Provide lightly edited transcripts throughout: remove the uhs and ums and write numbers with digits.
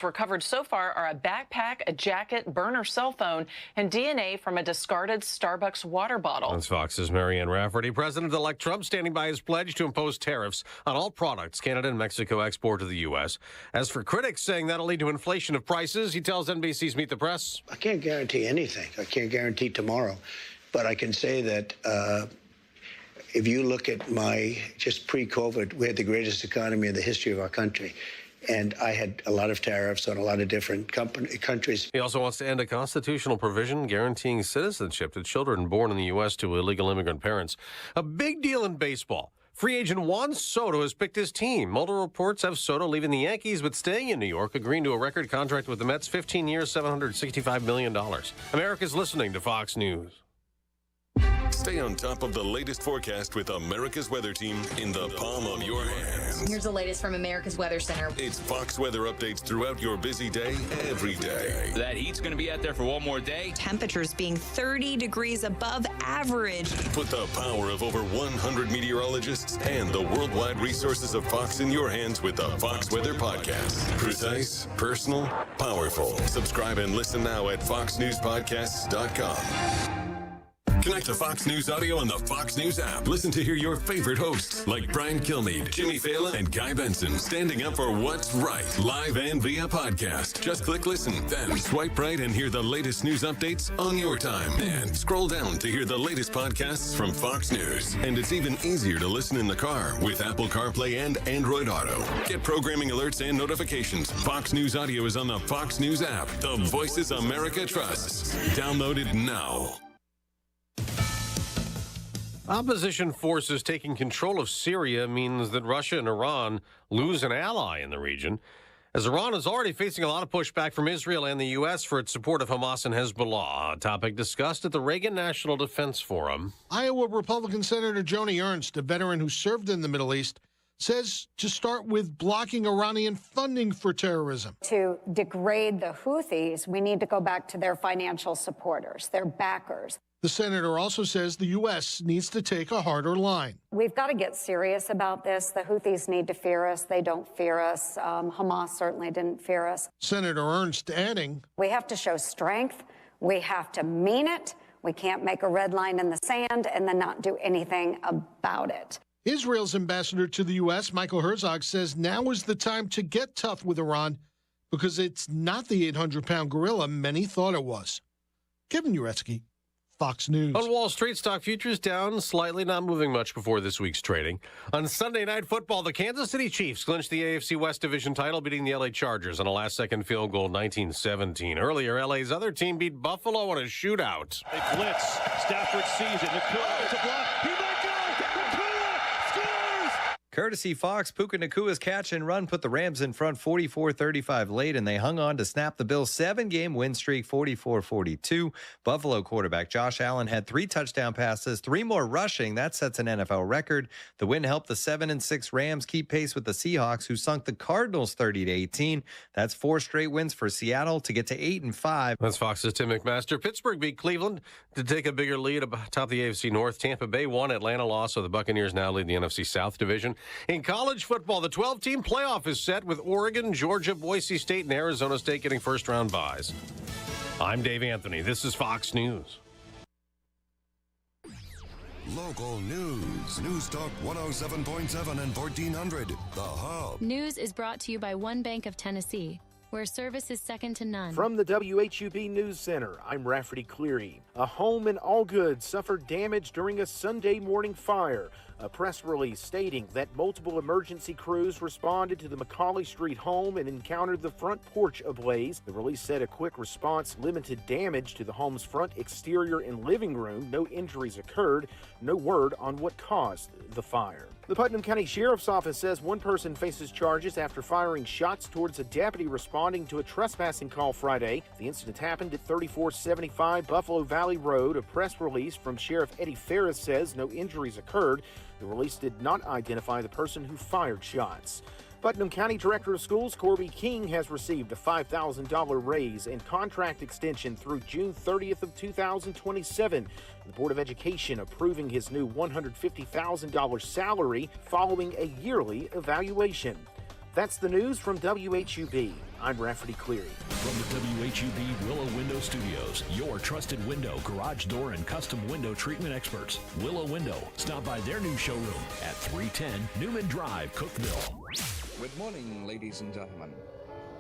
Recovered so far are a backpack, a jacket, burner cell phone, and DNA from a discarded Starbucks water bottle. That's Fox's Marianne Rafferty. President-elect Trump standing by his pledge to impose tariffs on all products Canada and Mexico export to the U.S. As for critics saying that'll lead to inflation of prices, he tells NBC's Meet the Press. I can't guarantee anything. I can't guarantee tomorrow. But I can say that if you look at just pre-COVID, we had the greatest economy in the history of our country. And I had a lot of tariffs on a lot of different countries. He also wants to end a constitutional provision guaranteeing citizenship to children born in the U.S. to illegal immigrant parents. A big deal in baseball. Free agent Juan Soto has picked his team. Multiple reports have Soto leaving the Yankees but staying in New York, agreeing to a record contract with the Mets, 15 years, $765 million. America's listening to Fox News. Stay on top of the latest forecast with America's Weather Team in the palm of your hands. Here's the latest from America's Weather Center. It's Fox weather updates throughout your busy day, every day. That heat's going to be out there for one more day. Temperatures being 30 degrees above average. Put the power of over 100 meteorologists and the worldwide resources of Fox in your hands with the Fox Weather Podcast. Precise, personal, powerful. Subscribe and listen now at foxnewspodcasts.com. Connect to Fox News Audio on the Fox News app. Listen to hear your favorite hosts like Brian Kilmeade, Jimmy Fallon, and Guy Benson standing up for what's right, live and via podcast. Just click listen, then swipe right and hear the latest news updates on your time. And scroll down to hear the latest podcasts from Fox News. And it's even easier to listen in the car with Apple CarPlay and Android Auto. Get programming alerts and notifications. Fox News Audio is on the Fox News app. The voices America trusts. Download it now. Opposition forces taking control of Syria means that Russia and Iran lose an ally in the region, as Iran is already facing a lot of pushback from Israel and the U.S. for its support of Hamas and Hezbollah, a topic discussed at the Reagan National Defense Forum. Iowa Republican Senator Joni Ernst, a veteran who served in the Middle East, says to start with blocking Iranian funding for terrorism. To degrade the Houthis, we need to go back to their financial supporters, their backers. The senator also says the U.S. needs to take a harder line. We've got to get serious about this. The Houthis need to fear us. They don't fear us. Hamas certainly didn't fear us. Senator Ernst adding, we have to show strength. We have to mean it. We can't make a red line in the sand and then not do anything about it. Israel's ambassador to the U.S., Michael Herzog, says now is the time to get tough with Iran because it's not the 800-pound gorilla many thought it was. Kevin Uretsky, Fox News. On Wall Street, stock futures down slightly, not moving much before this week's trading. On Sunday Night Football, the Kansas City Chiefs clinched the AFC West Division title, beating the LA Chargers on a last-second field goal, 19-17. Earlier, LA's other team beat Buffalo in a shootout. They blitz. Stafford sees it. Nakua to block. He might go. Nakua scores. Courtesy Fox, Puka Nakua's catch and run put the Rams in front 44-35 late, and they hung on to snap the Bills' 7-game win streak 44-42. Buffalo quarterback Josh Allen had 3 touchdown passes, 3 more rushing. That sets an NFL record. The win helped the 7-6 Rams keep pace with the Seahawks, who sunk the Cardinals 30-18. That's 4 straight wins for Seattle to get to 8-5. That's Fox's Tim McMaster. Pittsburgh beat Cleveland to take a bigger lead atop the AFC North. Tampa Bay won, Atlanta lost, so the Buccaneers now lead the NFC South Division. In college football, the 12-team playoff is set with Oregon, Georgia, Boise State, and Arizona State getting first-round byes. I'm Dave Anthony. This is Fox News. Local news. News Talk 107.7 and 1400. The Hub. News is brought to you by One Bank of Tennessee, where service is second to none. From the WHUB News Center, I'm Rafferty Cleary. A home in Allgood suffered damage during a Sunday morning fire. A press release stating that multiple emergency crews responded to the McCauley Street home and encountered the front porch ablaze. The release said a quick response limited damage to the home's front exterior and living room. No injuries occurred. No word on what caused the fire. The Putnam County Sheriff's Office says one person faces charges after firing shots towards a deputy responding to a trespassing call Friday. The incident happened at 3475 Buffalo Valley Road. A press release from Sheriff Eddie Ferris says no injuries occurred. The release did not identify the person who fired shots. Putnam County Director of Schools Corby King has received a $5,000 raise and contract extension through June 30th of 2027. The Board of Education approving his new $150,000 salary following a yearly evaluation. That's the news from WHUB. I'm Rafferty Cleary. From the WHUB Willow Window Studios, your trusted window, garage door, and custom window treatment experts. Willow Window. Stop by their new showroom at 310 Newman Drive, Cookeville. Good morning, ladies and gentlemen.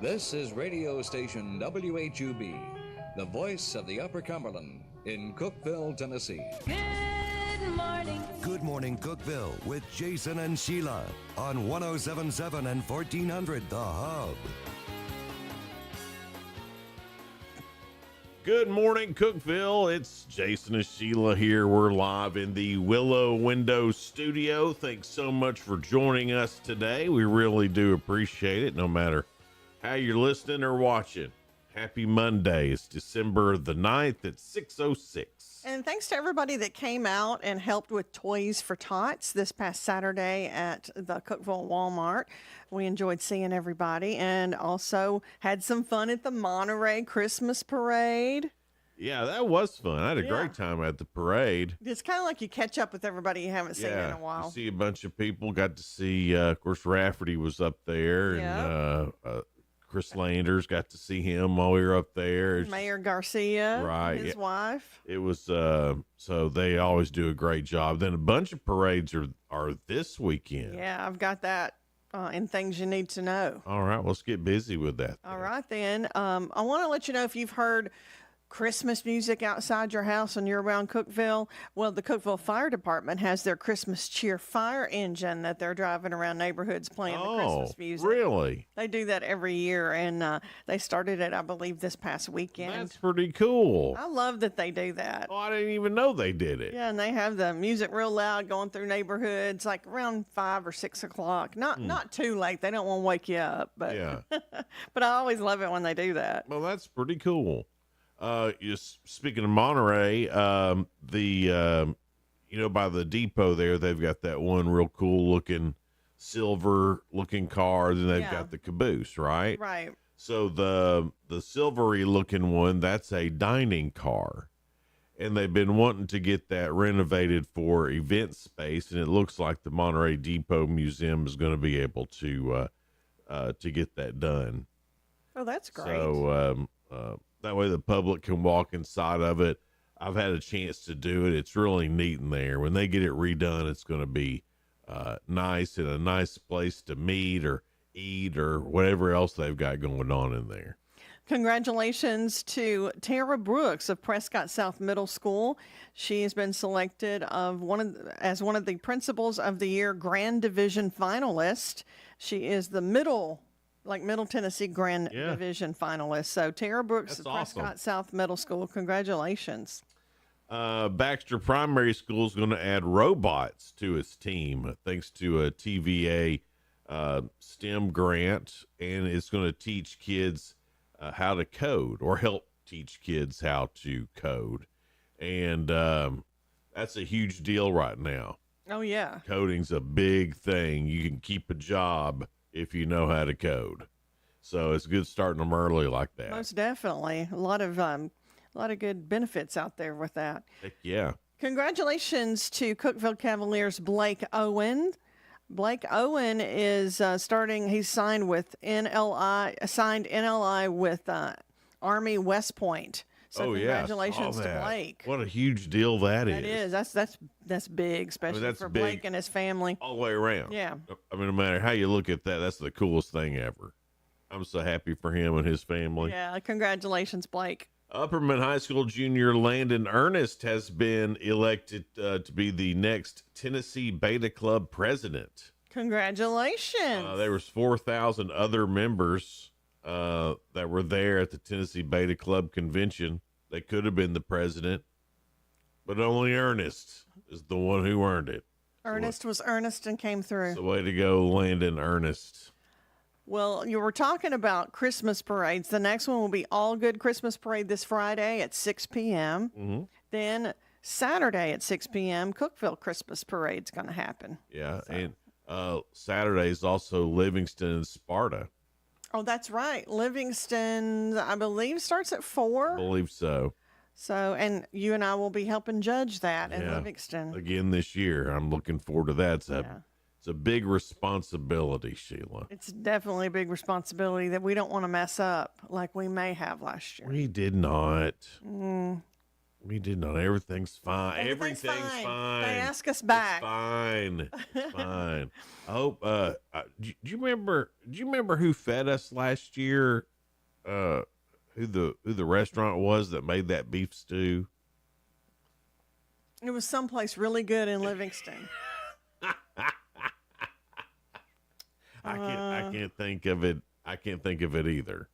This is radio station WHUB, the voice of the Upper Cumberland in Cookeville, Tennessee. Good morning. Good morning, Cookeville, with Jason and Sheila on 1077 and 1400 The Hub. Good morning, Cookeville. It's Jason and Sheila here. We're live in the Willow Window Studio. Thanks so much for joining us today. We really do appreciate it, no matter how you're listening or watching. Happy Monday. It's December the 9th at 6:06. And thanks to everybody that came out and helped with Toys for Tots this past Saturday at the Cookeville Walmart. We enjoyed seeing everybody and also had some fun at the Monterey Christmas Parade. Yeah, that was fun. I had a great time at the parade. It's kind of like you catch up with everybody you haven't seen in a while. You see a bunch of people. Got to see, of course, Rafferty was up there, and Chris Landers, got to see him while we were up there. Mayor Garcia, right, his wife. It was, so they always do a great job. Then a bunch of parades are this weekend. Yeah, I've got that in things you need to know. All right, let's get busy with that. All right, then. I want to let you know if you've heard Christmas music outside your house and you're around Cookeville. Well, the Cookeville Fire Department has their Christmas cheer fire engine that they're driving around neighborhoods playing the Christmas music. Really? They do that every year, and they started it, I believe, this past weekend. That's pretty cool. I love that they do that. Oh, I didn't even know they did it. Yeah, and they have the music real loud going through neighborhoods, like around 5 or 6 o'clock. Not too late. They don't want to wake you up, but but I always love it when they do that. Well, that's pretty cool. Speaking of Monterey, by the depot there, they've got that one real cool looking silver looking car. Then they've got the caboose, right? Right. So the silvery looking one, that's a dining car, and they've been wanting to get that renovated for event space. And it looks like the Monterey Depot Museum is going to be able to get that done. Oh, that's great. So, that way the public can walk inside of it. I've had a chance to do it. It's really neat in there. When they get it redone, it's going to be nice and a nice place to meet or eat or whatever else they've got going on in there. Congratulations to Tara Brooks of Prescott South Middle School. She has been selected as one of the Principals of the Year Grand Division finalist. She is the Middle Tennessee Grand Division finalist. So Tara Brooks of Prescott South Middle School, congratulations. Baxter Primary School is going to add robots to its team thanks to a TVA STEM grant, and it's going to teach kids how to code or help teach kids how to code. And that's a huge deal right now. Oh, yeah. Coding's a big thing. You can keep a job if you know how to code. So it's good starting them early like that. Most definitely. A lot of good benefits out there with that. Heck yeah. Congratulations to Cookeville Cavaliers' Blake Owen. Blake Owen is starting, he's signed NLI with Army West Point. So congratulations to Blake. What a huge deal that is. That's big, especially for Blake and his family. All the way around. Yeah. I mean, no matter how you look at that, that's the coolest thing ever. I'm so happy for him and his family. Yeah, congratulations, Blake. Upperman High School junior Landon Ernest has been elected to be the next Tennessee Beta Club president. Congratulations. There was 4,000 other members that were there at the Tennessee Beta Club convention. They could have been the president, but only Ernest is the one who earned it. Ernest was earnest and came through. So way to go, Landon Ernest. Well, you were talking about Christmas parades. The next one will be All Good Christmas Parade this Friday at 6 p.m. Mm-hmm. Then Saturday at 6 p.m., Cookeville Christmas Parade's going to happen. Yeah, and Saturday is also Livingston and Sparta. Oh, that's right. Livingston, I believe, starts at 4. I believe so. So, and you and I will be helping judge that in Livingston. Again this year. I'm looking forward to that. It's a It's a big responsibility, Sheila. It's definitely a big responsibility that we don't want to mess up like we may have last year. We did not. We did not. Everything's fine. Everything's fine. They ask us back. It's fine. It's fine. I hope. Do you remember who fed us last year? Who the restaurant was that made that beef stew? It was someplace really good in Livingston. I can't think of it. I can't think of it either.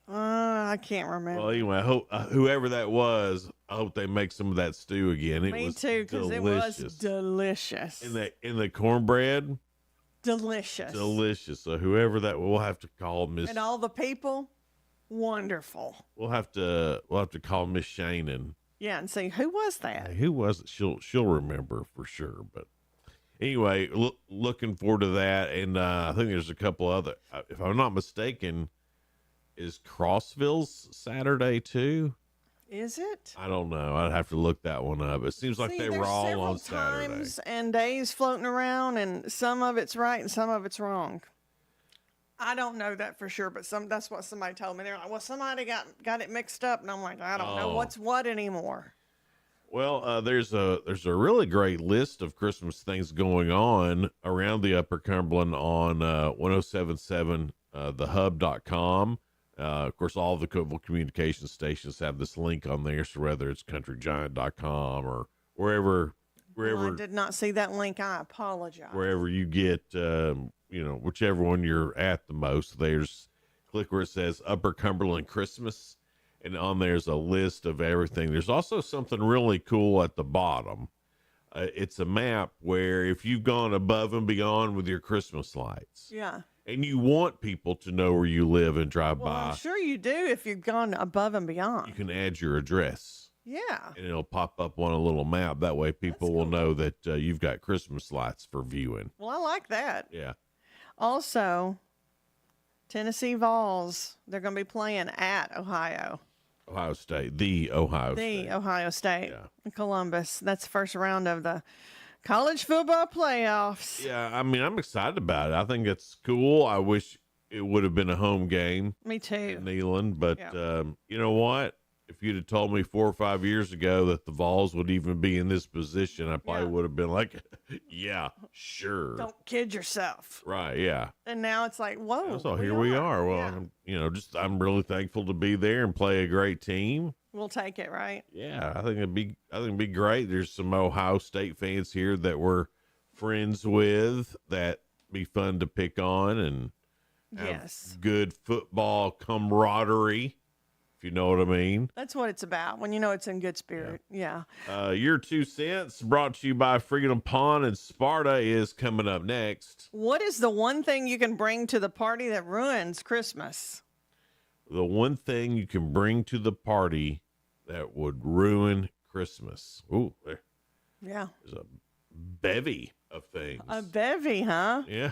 I can't remember. Well, anyway, I hope whoever that was, I hope they make some of that stew again. Me too, because it was delicious. In the cornbread, delicious. So whoever that, we'll have to call Miss. And all the people, wonderful. We'll have to call Miss Shannon. Yeah, and see who was that. Hey, who was it? She'll remember for sure. But anyway, looking forward to that, and I think there's a couple other. If I'm not mistaken, is Crossville's Saturday too? Is it? I don't know. I'd have to look that one up. It seems like they were all on Saturday. Times and days floating around, and some of it's right and some of it's wrong. I don't know that for sure, but that's what somebody told me. They're like, well, somebody got it mixed up, and I'm like, I don't know what's what anymore. Well, there's a really great list of Christmas things going on around the Upper Cumberland on 1077 thehub.com. Of course, all the Cookeville communication stations have this link on there, so whether it's countrygiant.com or wherever. Well, I did not see that link. I apologize. Wherever you get, whichever one you're at the most, click where it says Upper Cumberland Christmas, and on there's a list of everything. There's also something really cool at the bottom. It's a map where if you've gone above and beyond with your Christmas lights. Yeah. And you want people to know where you live and drive Well, by. I'm sure you do if you've gone above and beyond. You can add your address. Yeah. And it'll pop up on a little map. That way people will know that you've got Christmas lights for viewing. Well, I like that. Yeah. Also, Tennessee Vols, they're going to be playing at Ohio State, the Ohio State. Yeah. In Columbus. That's the first round of the college football playoffs. Yeah, I mean, I'm excited about it. I think it's cool. I wish it would have been a home game. Me too. In Neyland, but you know what? If you'd have told me 4 or 5 years ago that the Vols would even be in this position, I probably would have been like, yeah, sure. Don't kid yourself. Right, yeah. And now it's like, whoa. So here we are. Well, I'm really thankful to be there and play a great team. We'll take it, right? Yeah, I think it'd be great. There's some Ohio State fans here that we're friends with that be fun to pick on and have good football camaraderie, if you know what I mean. That's what it's about when you know it's in good spirit. Yeah. Your 2 cents brought to you by Freedom Pond and Sparta is coming up next. What is the one thing you can bring to the party that ruins Christmas? The one thing you can bring to the party that would ruin Christmas. Ooh, there's a bevy of things. A bevy, huh? Yeah.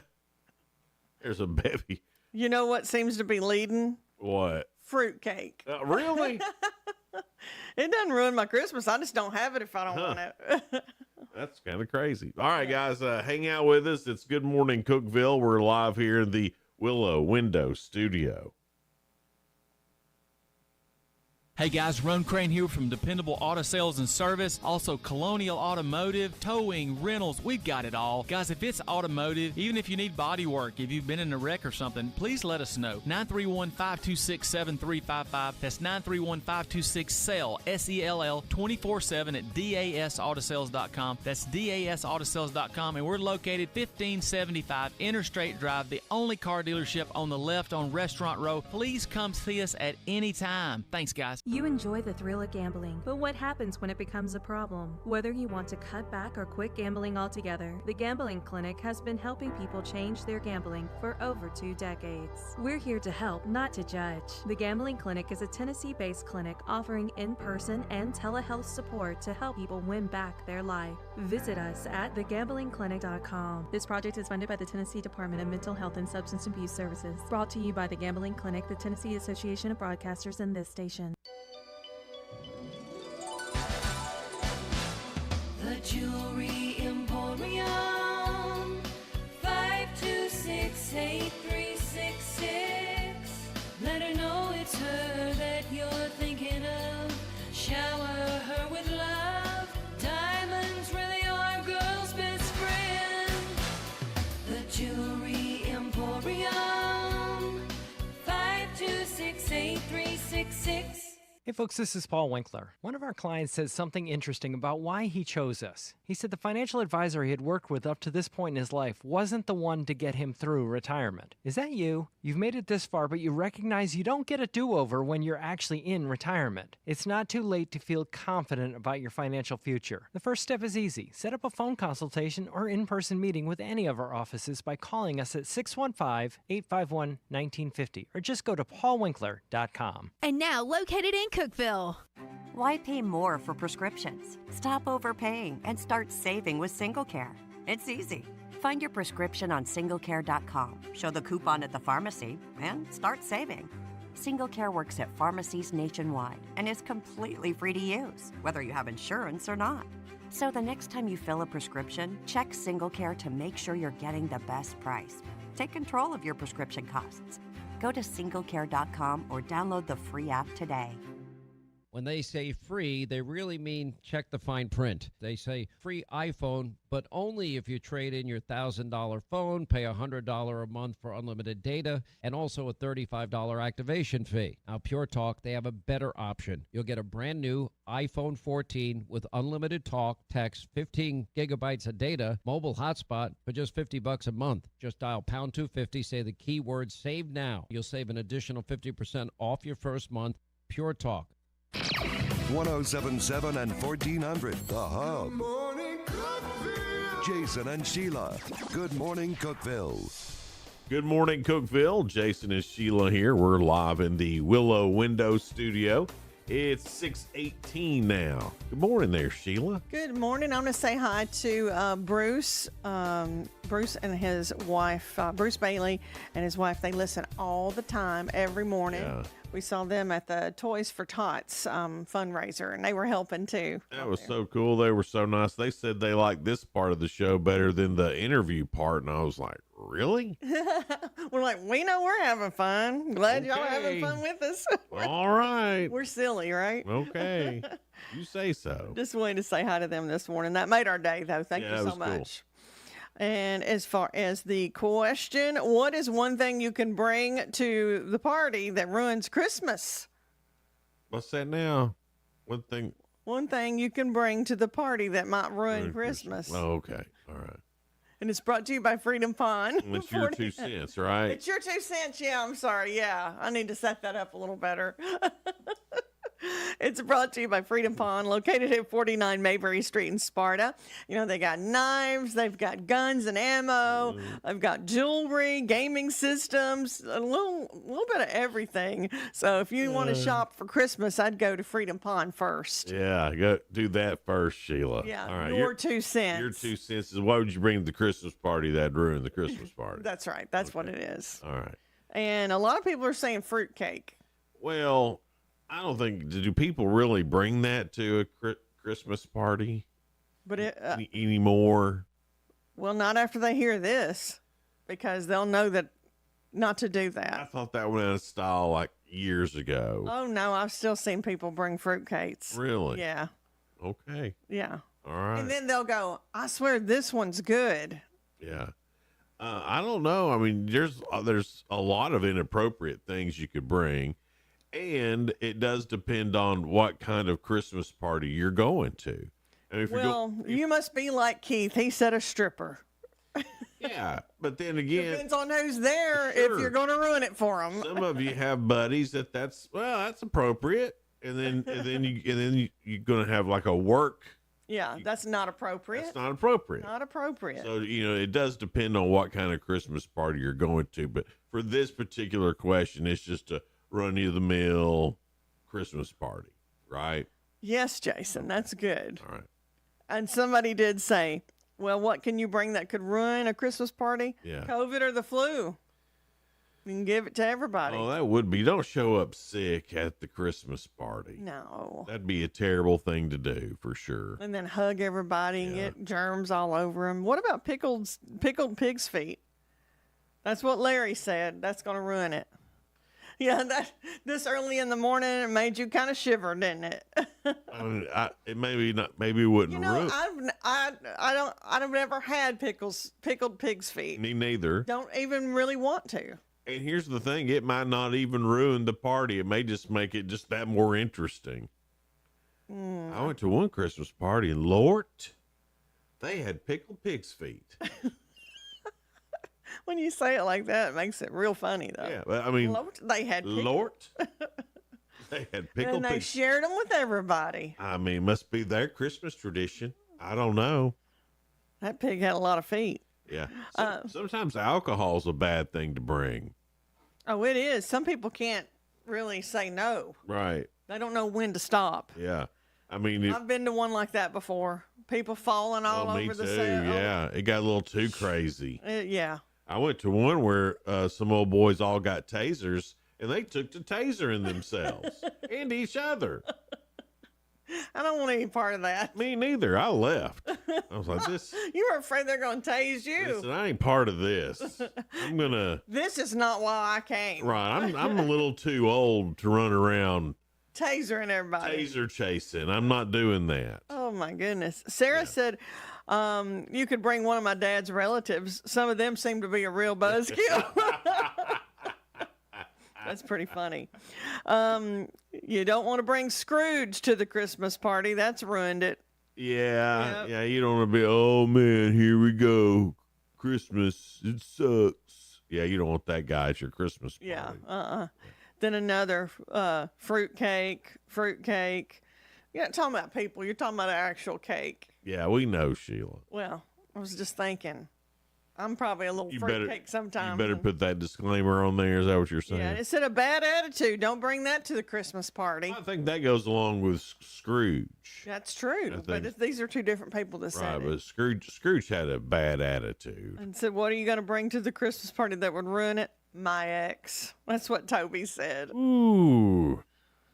There's a bevy. You know what seems to be leading? What? Fruitcake. Really? It doesn't ruin my Christmas. I just don't have it if I don't want it. That's kind of crazy. All right, guys, hang out with us. It's Good Morning Cookeville. We're live here in the Willow Window Studio. Hey guys, Ron Crane here from Dependable Auto Sales and Service. Also Colonial Automotive, towing, rentals, we've got it all. Guys, if it's automotive, even if you need body work, if you've been in a wreck or something, please let us know. 931-526-7355. That's 931-526-SELL, S-E-L-L, 24/7 at dasautosales.com. That's dasautosales.com. And we're located 1575 Interstate Drive, the only car dealership on the left on Restaurant Row. Please come see us at any time. Thanks, guys. You enjoy the thrill of gambling, but what happens when it becomes a problem? Whether you want to cut back or quit gambling altogether, the Gambling Clinic has been helping people change their gambling for over 2 decades. We're here to help, not to judge. The Gambling Clinic is a Tennessee-based clinic offering in-person and telehealth support to help people win back their life. Visit us at thegamblingclinic.com. This project is funded by the Tennessee Department of Mental Health and Substance Abuse Services. Brought to you by the Gambling Clinic, the Tennessee Association of Broadcasters, and this station. The Jewelry Emporium. 262-68366. Let her know it's her that you're thinking of. Shower her with love. Diamonds really are a girl's best friend. The Jewelry Emporium. 526-8366. Hey folks, this is Paul Winkler. One of our clients said something interesting about why he chose us. He said the financial advisor he had worked with up to this point in his life wasn't the one to get him through retirement. Is that you? You've made it this far, but you recognize you don't get a do-over when you're actually in retirement. It's not too late to feel confident about your financial future. The first step is easy. Set up a phone consultation or in-person meeting with any of our offices by calling us at 615-851-1950 or just go to paulwinkler.com. And now located in Cookeville. Why pay more for prescriptions? Stop overpaying and start saving with SingleCare. It's easy. Find your prescription on singlecare.com, show the coupon at the pharmacy, and start saving. SingleCare works at pharmacies nationwide and is completely free to use, whether you have insurance or not. So the next time you fill a prescription, check SingleCare to make sure you're getting the best price. Take control of your prescription costs. Go to singlecare.com or download the free app today. When they say free, they really mean check the fine print. They say free iPhone, but only if you trade in your $1,000 phone, pay $100 a month for unlimited data, and also a $35 activation fee. Now, Pure Talk, they have a better option. You'll get a brand new iPhone 14 with unlimited talk, text, 15 gigabytes of data, mobile hotspot for just $50 a month. Just dial pound 250, say the keyword save now. You'll save an additional 50% off your first month. Pure Talk. 1077 and 1400, The Hub. Jason and Sheila. Good morning, Cookeville. Good morning, Cookeville. Jason and Sheila here. We're live in the Willow Window Studio. It's 6:18 now. Good morning there, Sheila. Good morning. I want to say hi to Bruce. Bruce and his wife, Bruce Bailey and his wife, they listen all the time, every morning. Yeah. We saw them at the Toys for Tots fundraiser, and they were helping too. That was so cool. They were so nice. They said they liked this part of the show better than the interview part, and I was like, really? We're like, we know we're having fun. Glad y'all are having fun with us. All right. We're silly, right? Okay. You say so. Just wanted to say hi to them this morning. That made our day, though. Thank you so much. Cool. And as far as the question, what is one thing you can bring to the party that ruins Christmas? What's that now? One thing you can bring to the party that might ruin Christmas. Oh, okay. All right. And it's brought to you by Freedom Pond. It's your 2 cents, right? It's your 2 cents. Yeah, I'm sorry. Yeah, I need to set that up a little better. It's brought to you by Freedom Pond, located at 49 Mayberry Street in Sparta. You know, they got knives, they've got guns and ammo, they've got jewelry, gaming systems, a little bit of everything. So if you want to shop for Christmas, I'd go to Freedom Pond first. Yeah, go do that first, Sheila. Yeah, all right. your 2 cents. Your 2 cents is what would you bring to the Christmas party that'd ruin the Christmas party? That's right. That's what it is. All right. And a lot of people are saying fruitcake. Well, I don't think, do people really bring that to a Christmas party? But anymore? Well, not after they hear this, because they'll know that not to do that. I thought that went out of style like years ago. Oh, no, I've still seen people bring fruitcakes. Really? Yeah. Okay. Yeah. All right. And then they'll go, I swear this one's good. Yeah. I don't know. I mean, there's a lot of inappropriate things you could bring. And it does depend on what kind of Christmas party you're going to. And if you must be like Keith. He said a stripper. Yeah, but then again, depends on who's there. Sure. If you're going to ruin it for them. Some of you have buddies that's appropriate, and then you're going to have like a work. Yeah, that's not appropriate. That's not appropriate. Not appropriate. So it does depend on what kind of Christmas party you're going to. But for this particular question, it's just a run-of-the-mill Christmas party, right? Yes, Jason, that's good. All right. And somebody did say, well, what can you bring that could ruin a Christmas party? Yeah. COVID or the flu. You can give it to everybody. Oh, that would be. Don't show up sick at the Christmas party. No. That'd be a terrible thing to do, for sure. And then hug everybody and get germs all over them. What about pickled pig's feet? That's what Larry said. That's going to ruin it. Yeah, this early in the morning, it made you kind of shiver, didn't it? I mean, it maybe not. Maybe it wouldn't ruin. I've never had pickled pig's feet. Me neither. Don't even really want to. And here's the thing: it might not even ruin the party. It may just make it just that more interesting. I went to one Christmas party, and Lord, they had pickled pig's feet. When you say it like that, it makes it real funny, though. Yeah, but I mean, Lord, they had pickled. Lord, they had pickled And they pig's. shared them with everybody. I mean, must be their Christmas tradition. I don't know. That pig had a lot of feet. Yeah. Sometimes alcohol's a bad thing to bring. Oh, it is. Some people can't really say no. Right. They don't know when to stop. Yeah. I mean, I've been to one like that before. People falling all me over the too. set. Yeah. It got a little too crazy. Yeah. I went to one where some old boys all got tasers, and they took to tasering themselves and each other. I don't want any part of that. Me neither. I left. I was like, this. You were afraid they're going to tase you. Listen, I ain't part of this. I'm gonna. This is not why I came. Right. I'm a little too old to run around Tasering everybody. taser chasing. I'm not doing that. Oh my goodness. Sarah said, you could bring one of my dad's relatives. Some of them seem to be a real buzzkill. That's pretty funny. You don't want to bring Scrooge to the Christmas party. That's ruined it. Yeah. Yeah. You don't want to be, oh man, here we go. Christmas. It sucks. Yeah. You don't want that guy at your Christmas party. Yeah. Then another fruit cake. You're not talking about people. You're talking about actual cake. Yeah. We know, Sheila. Well, I was just thinking. I'm probably a little You fruitcake sometimes. You better put that disclaimer on there. Is that what you're saying? Yeah, it said a bad attitude. Don't bring that to the Christmas party. I think that goes along with Scrooge. That's true. But these are two different people that said Right, it. but Scrooge had a bad attitude. And said, what are you going to bring to the Christmas party that would ruin it? My ex. That's what Toby said. Ooh,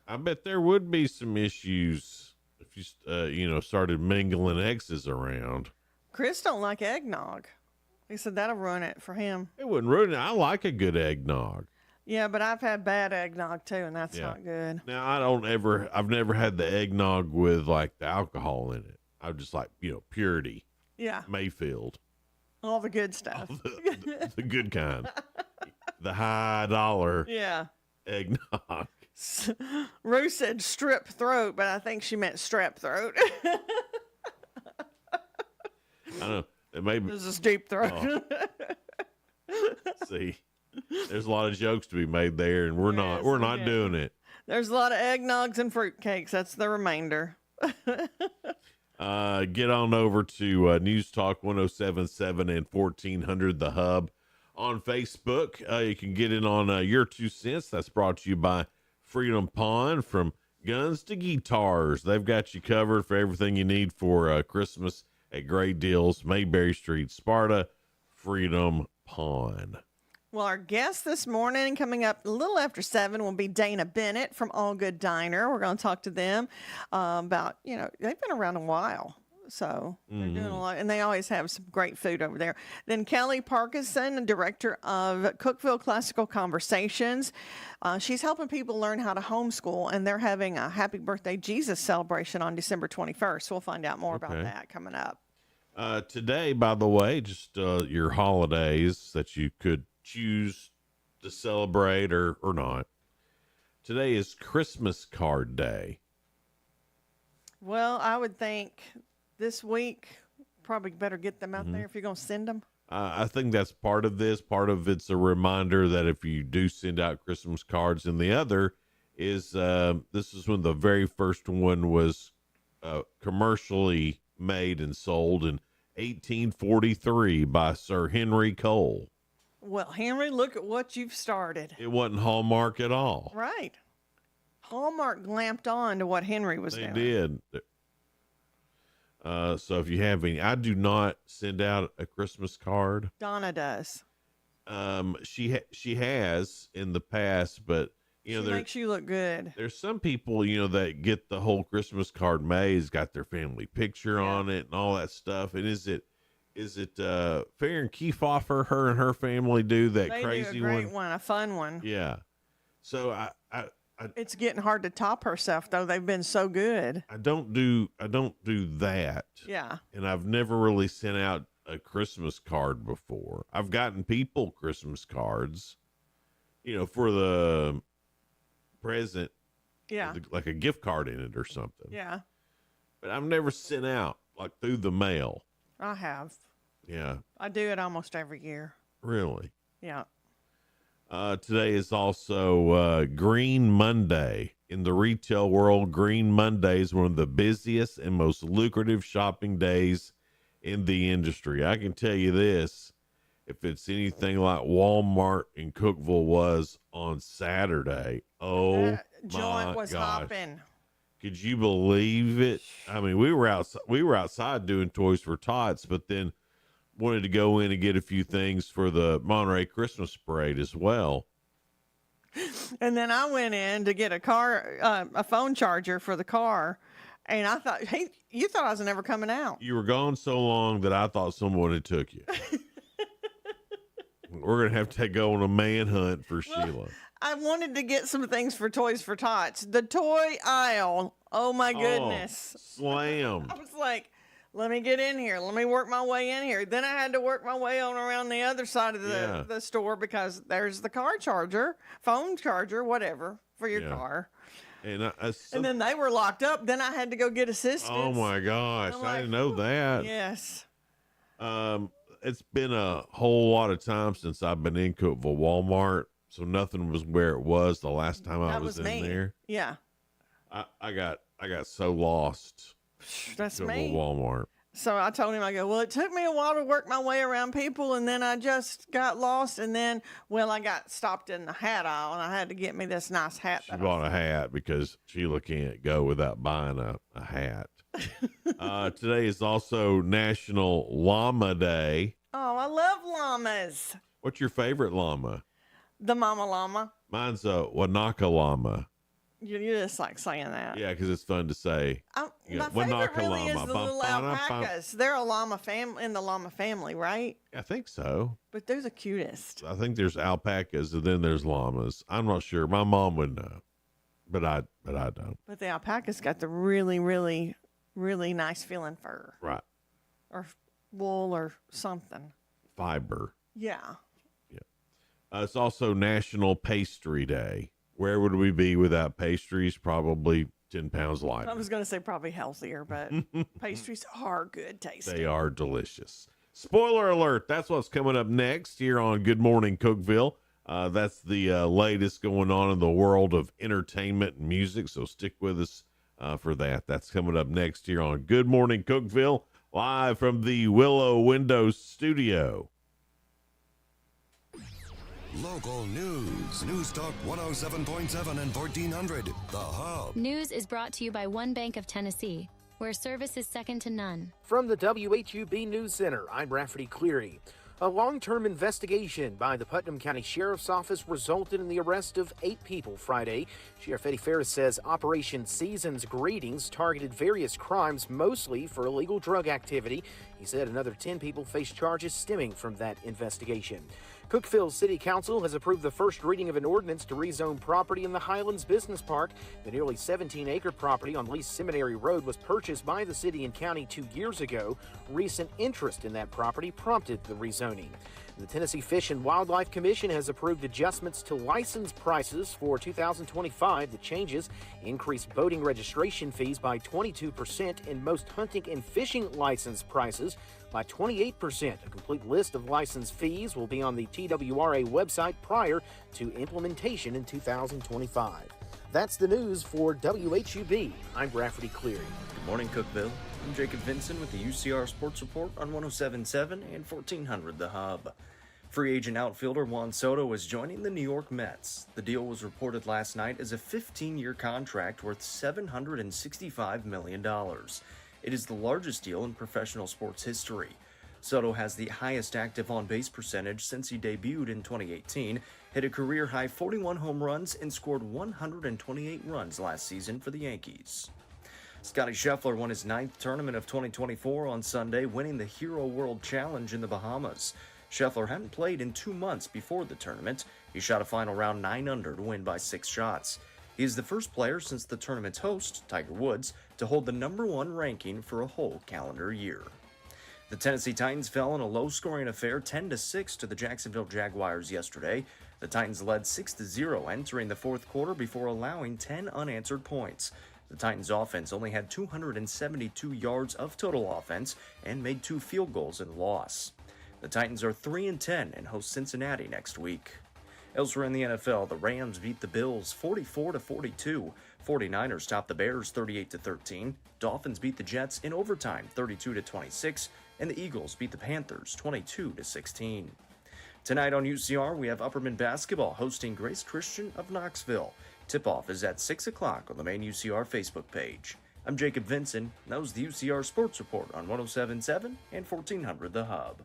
I bet there would be some issues if you started mingling exes around. Chris don't like eggnog. He said that'll ruin it for him. It wouldn't ruin it. I like a good eggnog. Yeah, but I've had bad eggnog too, and that's Yeah. not good. Now I've never had the eggnog with like the alcohol in it. I just like, purity. Yeah. Mayfield. All the good stuff. The good kind. The high dollar Yeah. eggnog. Rue said strip throat, but I think she meant strep throat. I don't know. It may be. This is deep throat. See, there's a lot of jokes to be made there, and we're not doing it. There's a lot of eggnogs and fruitcakes. That's the remainder. Get on over to News Talk 1077 and 1400 The Hub on Facebook. You can get in on Your 2 Cents. That's brought to you by Freedom Pond. From guns to guitars, they've got you covered for everything you need for Christmas at great deals. Mayberry Street, Sparta, Freedom Pond. Well, our guest this morning, coming up a little after 7, will be Dana Bennett from All Good Diner. We're going to talk to them about, they've been around a while. So they're doing a lot, and they always have some great food over there. Then Kelly Parkinson, the director of Cookeville Classical Conversations. She's helping people learn how to homeschool, and they're having a Happy Birthday Jesus celebration on December 21st. So we'll find out more about that coming up. Today, by the way, just your holidays that you could choose to celebrate or not. Today is Christmas card day. Well, I would think this week probably better get them out there if you're going to send them. I think that's part of this. Part of it's a reminder that if you do send out Christmas cards, and the other is this is when the very first one was commercially made and sold in 1843 by Sir Henry Cole. Well, Henry, look at what you've started. It wasn't Hallmark at all. Right. Hallmark glamped on to what Henry was doing. They did. So if you have any, I do not send out a Christmas card. Donna does. She has in the past, but she makes you look good. There's some people, that get the whole Christmas card made. It's got their family picture on it and all that stuff. And is it is it Farron Kiefhofer? Her and her family do that They crazy do a great one, a fun one. Yeah. So I It's getting hard to top herself though. They've been so good. I don't do that. Yeah. And I've never really sent out a Christmas card before. I've gotten people Christmas cards, for the present. Yeah. Like a gift card in it or something. Yeah. But I've never sent out like through the mail. I have. Yeah. I do it almost every year. Really? Yeah. Today is also Green Monday. In the retail world, Green Monday is one of the busiest and most lucrative shopping days in the industry. I can tell you this, if it's anything like Walmart in Cookeville was on Saturday, Joint my was gosh. hopping. Could you believe it? I mean, we were outside doing Toys for Tots, but then wanted to go in and get a few things for the Monterey Christmas parade as well. And then I went in to get a phone charger for the car, and I thought, hey, you thought I was never coming out. You were gone so long that I thought someone had took you. We're gonna have to go on a manhunt for Sheila. I wanted to get some things for Toys for Tots. The toy aisle. Oh my goodness. Slam. I was like, let me get in here. Let me work my way in here. Then I had to work my way on around the other side of the store because there's the car charger, phone charger, whatever for your car. And And then they were locked up. Then I had to go get assistance. oh my gosh, I didn't know that. Yes. It's been a whole lot of time since I've been in Cookeville Walmart, so nothing was where it was the last time I was in there. Yeah. I got so lost. That's Cookeville me. Walmart. So I told him, I go, well, it took me a while to work my way around people, and then I just got lost, and then, I got stopped in the hat aisle, and I had to get me this nice hat. She bought a hat because Sheila can't go without buying a hat. Today is also National Llama Day. Oh, I love llamas. What's your favorite llama? The mama llama. Mine's a Wanaka llama. You just like saying that. Yeah, because it's fun to say. My favorite really is the little alpacas. They're a llama family in the llama family, right? I think so. But they're the cutest. I think there's alpacas and then there's llamas. I'm not sure. My mom would know, but I don't. But the alpaca's got the really, really, really nice feeling fur. Right. Or wool or something. Fiber. Yeah. It's also National Pastry Day. Where would we be without pastries? Probably 10 pounds lighter. I was going to say probably healthier, but pastries are good tasting. They are delicious. Spoiler alert, that's what's coming up next here on Good Morning Cookeville. That's the latest going on in the world of entertainment and music, so stick with us for that. That's coming up next here on Good Morning Cookeville, live from the Willow Windows studio. Local news. News Talk 107.7 and 1400. The Hub. News is brought to you by One Bank of Tennessee, where service is second to none. From the WHUB News Center, I'm Rafferty Cleary. A long-term investigation by the Putnam County Sheriff's Office resulted in the arrest of 8 people Friday. Sheriff Eddie Ferris says Operation Season's Greetings targeted various crimes, mostly for illegal drug activity. He said another 10 people face charges stemming from that investigation. Cookeville City Council has approved the first reading of an ordinance to rezone property in the Highlands Business Park. The nearly 17-acre property on Lee Seminary Road was purchased by the city and county 2 years ago. Recent interest in that property prompted the rezoning. The Tennessee Fish and Wildlife Commission has approved adjustments to license prices for 2025. The changes increase boating registration fees by 22% and most hunting and fishing license prices by 28%. A complete list of license fees will be on the TWRA website prior to implementation in 2025. That's the news for WHUB. I'm Rafferty Cleary. Good morning, Cookeville. I'm Jacob Vinson with the UCR Sports Report on 107.7 and 1400 The Hub. Free agent outfielder Juan Soto is joining the New York Mets. The deal was reported last night as a 15-year contract worth $765 million. It is the largest deal in professional sports history. Soto has the highest active on-base percentage since he debuted in 2018, hit a career-high 41 home runs, and scored 128 runs last season for the Yankees. Scotty Scheffler won his 9th tournament of 2024 on Sunday, winning the Hero World Challenge in the Bahamas. Scheffler hadn't played in 2 months before the tournament. He shot a final round 9 under to win by 6 shots. He is the first player since the tournament's host, Tiger Woods, to hold the #1 ranking for a whole calendar year. The Tennessee Titans fell in a low-scoring affair 10-6 to the Jacksonville Jaguars yesterday. The Titans led 6-0 entering the fourth quarter before allowing 10 unanswered points. The Titans' offense only had 272 yards of total offense and made 2 field goals in the loss. The Titans are 3-10 and host Cincinnati next week. Elsewhere in the NFL, the Rams beat the Bills 44-42. 49ers topped the Bears 38-13. Dolphins beat the Jets in overtime 32-26, and the Eagles beat the Panthers 22-16. Tonight on UCR, we have Upperman basketball hosting Grace Christian of Knoxville. Tip-off is at 6 o'clock on the main UCR Facebook page. I'm Jacob Vinson, and that was the UCR Sports Report on 107.7 and 1400 The Hub.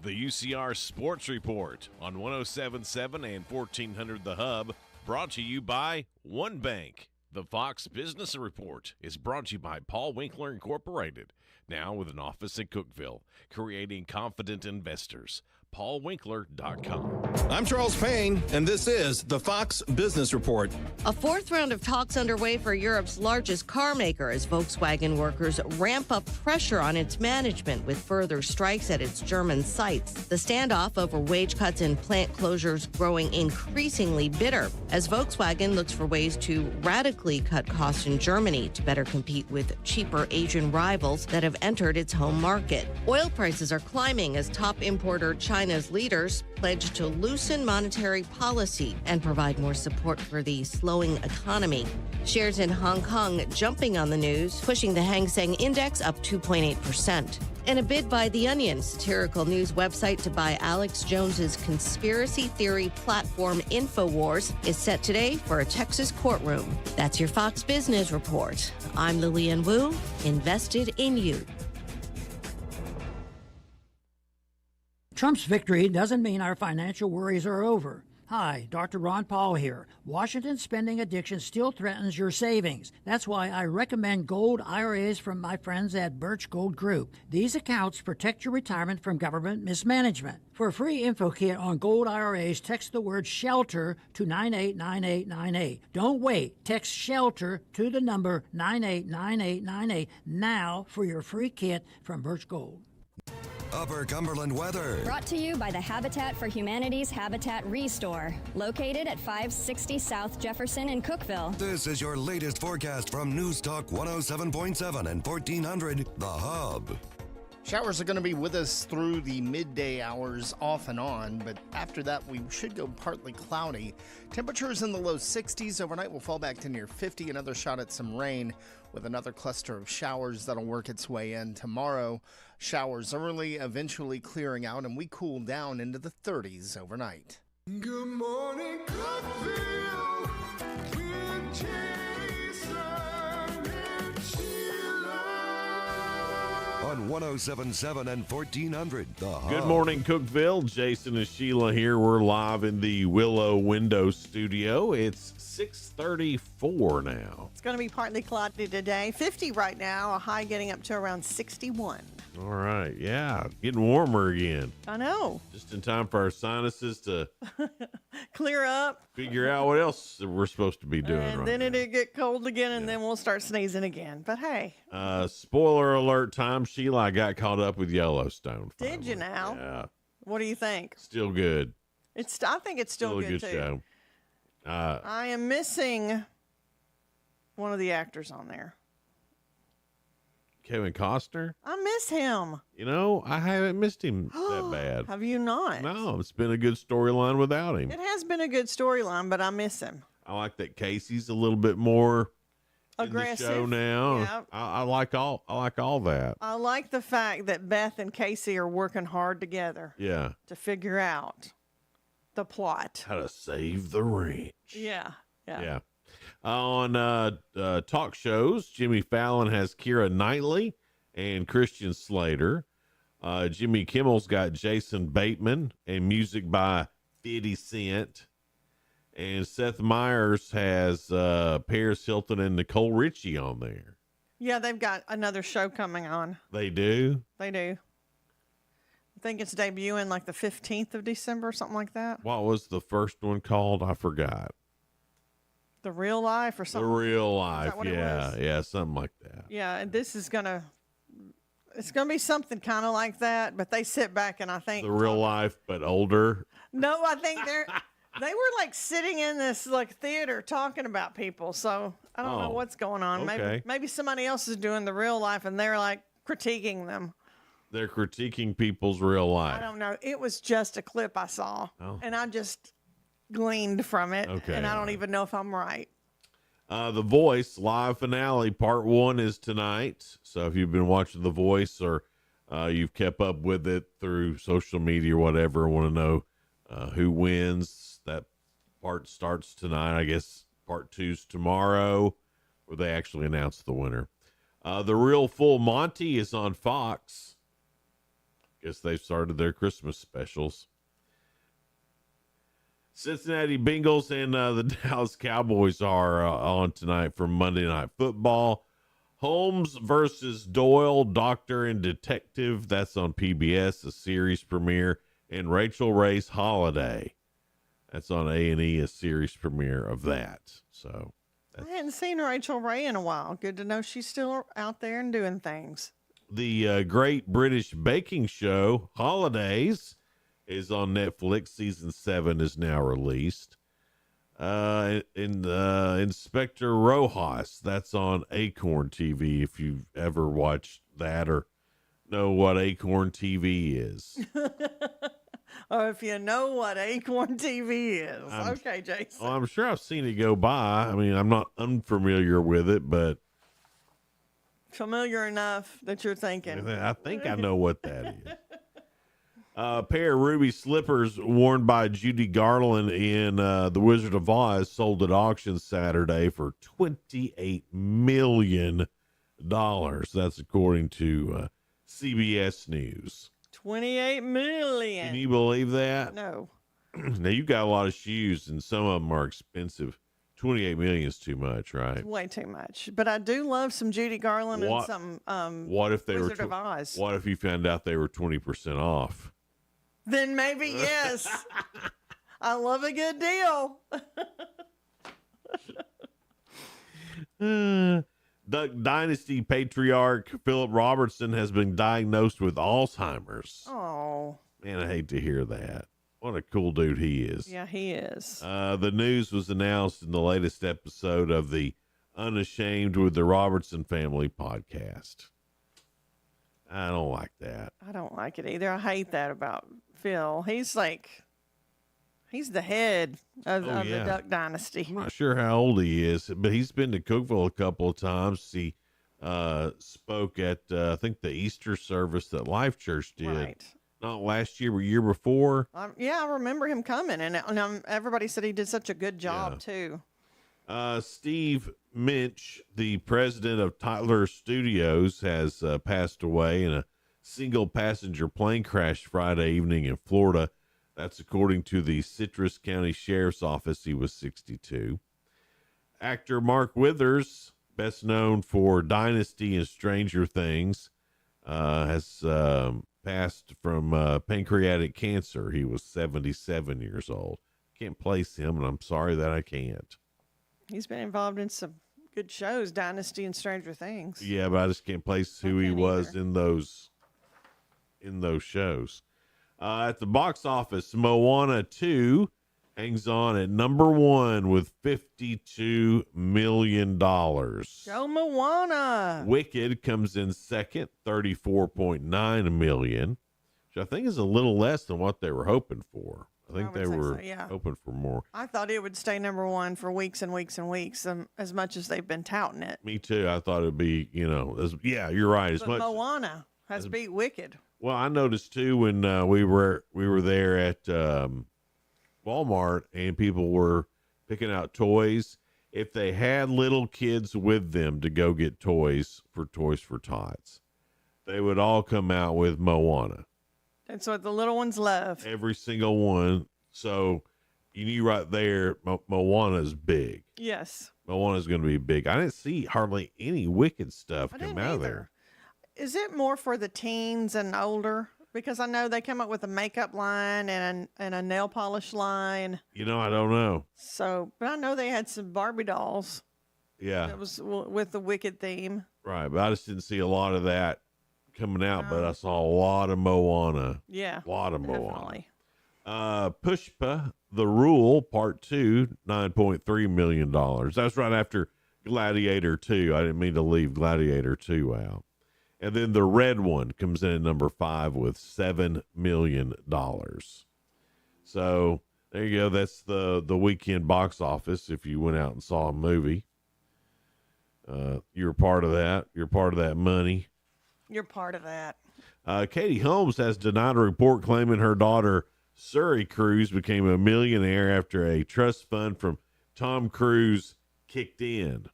The UCR Sports Report on 107.7 and 1400 The Hub, brought to you by One Bank. The Fox Business Report is brought to you by Paul Winkler Incorporated, now with an office in Cookeville, creating confident investors. PaulWinkler.com. I'm Charles Payne, and this is the Fox Business Report. A 4th round of talks underway for Europe's largest car maker as Volkswagen workers ramp up pressure on its management with further strikes at its German sites. The standoff over wage cuts and plant closures growing increasingly bitter as Volkswagen looks for ways to radically cut costs in Germany to better compete with cheaper Asian rivals that have entered its home market. Oil prices are climbing as top importer China's leaders pledge to loosen monetary policy and provide more support for the slowing economy. Shares in Hong Kong jumping on the news, pushing the Hang Seng Index up 2.8%. And a bid by The Onion, satirical news website to buy Alex Jones's conspiracy theory platform InfoWars, is set today for a Texas courtroom. That's your Fox Business Report. I'm Lillian Wu, invested in you. Trump's victory doesn't mean our financial worries are over. Hi, Dr. Ron Paul here. Washington's spending addiction still threatens your savings. That's why I recommend gold IRAs from my friends at Birch Gold Group. These accounts protect your retirement from government mismanagement. For a free info kit on gold IRAs, text the word SHELTER to 989898. Don't wait. Text SHELTER to the number 989898 now for your free kit from Birch Gold. Upper Cumberland weather. Brought to you by the Habitat for Humanity's Habitat Restore, located at 560 South Jefferson in Cookeville. This is your latest forecast from News Talk 107.7 and 1400 The Hub. Showers are going to be with us through the midday hours off and on, but after that we should go partly cloudy. Temperatures in the low 60s. Overnight will fall back to near 50. Another shot at some rain with another cluster of showers that'll work its way in tomorrow. Showers early, eventually clearing out, and we cool down into the 30s overnight. Good morning, Cookeville, with Jason and Sheila. On 107.7 and 1400 The Hub. Good morning, Cookeville. Jason and Sheila here. We're live in the Willow Window Studio. It's 6:34 now. It's going to be partly cloudy today. 50 right now, a high getting up to around 61. All right. Yeah. Getting warmer again. I know. Just in time for our sinuses to clear up. Figure out what else we're supposed to be doing. And then it'll get cold again, and then we'll start sneezing again. But hey. Spoiler alert time. Sheila, I got caught up with Yellowstone. Finally. Did you now? Yeah. What do you think? Still good. I think it's still a good too. show. I am missing one of the actors on there. Kevin Costner? I miss him. You know, I haven't missed him that bad. Have you not? No, it's been a good storyline without him. It has been a good storyline, but I miss him. I like that Casey's a little bit more aggressive in the show now. Yeah. I like all that. I like the fact that Beth and Casey are working hard together. Yeah. To figure out the plot. How to save the ranch. Yeah. On talk shows, Jimmy Fallon has Keira Knightley and Christian Slater. Jimmy Kimmel's got Jason Bateman and music by 50 Cent. And Seth Meyers has Paris Hilton and Nicole Richie on there. Yeah, they've got another show coming on. They do? They do. I think it's debuting like the 15th of December or something like that. What was the first one called? I forgot. The Real Life or The something. Real Is Life. that what it Yeah, was? yeah, something like that. Yeah, and this is it's gonna be something kind of like that, but they sit back and I think The Real Life, but older. no, I think they were like sitting in this like theater talking about people. So I don't know Oh, what's going on. okay. Maybe somebody else is doing the real life and they're like critiquing them. They're critiquing people's real I life. don't know. It was just a clip I saw, and I just gleaned from it, Okay, and I all don't even know if I'm right. The Voice live finale part 1 is tonight. So if you've been watching The Voice or you've kept up with it through social media or whatever, want to know who wins, that part starts tonight. I guess part 2's tomorrow, where they actually announce the winner. The Real Full Monty is on Fox. Guess they've started their Christmas specials. Cincinnati Bengals and the Dallas Cowboys are on tonight for Monday Night Football. Holmes versus Doyle, Doctor and Detective. That's on PBS, a series premiere. And Rachel Ray's Holiday. That's on A&E, a series premiere of that. So I hadn't seen Rachel Ray in a while. Good to know she's still out there and doing things. the Great British Baking Show, Holidays, is on Netflix. Season 7 is now released. Inspector Rojas, that's on Acorn TV, if you've ever watched that or know what Acorn TV is. Or if you know what Acorn TV is. Okay, Jason. Well, I'm sure I've seen it go by. I mean, I'm not unfamiliar with it, but Familiar enough that you're thinking. I think I know what that is. A pair of ruby slippers worn by Judy Garland in The Wizard of Oz sold at auction Saturday for $28 million. That's according to CBS News. 28 million. Can you believe that? No. Now, you got a lot of shoes, and some of them are expensive. 28 million is too much, right? Way too much. But I do love some Judy Garland and some what if they Wizard were of Oz. What if you found out they were 20% off? Then maybe yes. I love a good deal. Duck Dynasty patriarch Philip Robertson has been diagnosed with Alzheimer's. Oh. Man, I hate to hear that. What a cool dude he is. Yeah, he is. The news was announced in the latest episode of the Unashamed with the Robertson Family podcast. I don't like that. I don't like it either. I hate that about Phil. He's the head of the Duck Dynasty. I'm not sure how old he is, but he's been to Cookeville a couple of times. He spoke at, I think, the Easter service that Life Church did. Right. Not last year, but year before. Yeah, I remember him coming, and everybody said he did such a good job, too. Steve Minch, the president of Tyler Studios, has passed away in a single-passenger plane crash Friday evening in Florida. That's according to the Citrus County Sheriff's Office. He was 62. Actor Mark Withers, best known for Dynasty and Stranger Things, has passed from pancreatic cancer. He was 77 years old. Can't place him, and I'm sorry that I can't. He's been involved in some good shows, Dynasty and Stranger Things. Yeah, but I just can't place who he was in those shows. At the box office, Moana 2 hangs on at number 1 with $52 million. Go Moana! Wicked comes in second, $34.9 million, which I think is a little less than what they were hoping for. I think they were hoping for more. I thought it would stay number 1 for weeks and weeks and weeks, as much as they've been touting it. Me too. I thought it'd be, you're right. But Moana has beat Wicked. Well, I noticed too when we were there at Walmart and people were picking out toys. If they had little kids with them to go get toys for Tots, they would all come out with Moana. That's what the little ones love. Every single one. So you knew right there Moana's big. Yes. Moana's going to be big. I didn't see hardly any Wicked stuff come out of there. Is it more for the teens and older? Because I know they come up with a makeup line and a nail polish line. You know, I don't know. So, but I know they had some Barbie dolls. Yeah. That was with the Wicked theme. Right, but I just didn't see a lot of that coming out, but I saw a lot of Moana. Yeah. A lot of definitely. Moana. Pushpa, The Rule, Part 2, $9.3 million. That's right after Gladiator 2. I didn't mean to leave Gladiator 2 out. And then The Red One comes in at number 5 with $7 million. So there you go. That's the weekend box office if you went out and saw a movie. You're part of that. You're part of that money. You're part of that. Katie Holmes has denied a report claiming her daughter, Surrey Cruz, became a millionaire after a trust fund from Tom Cruise kicked in.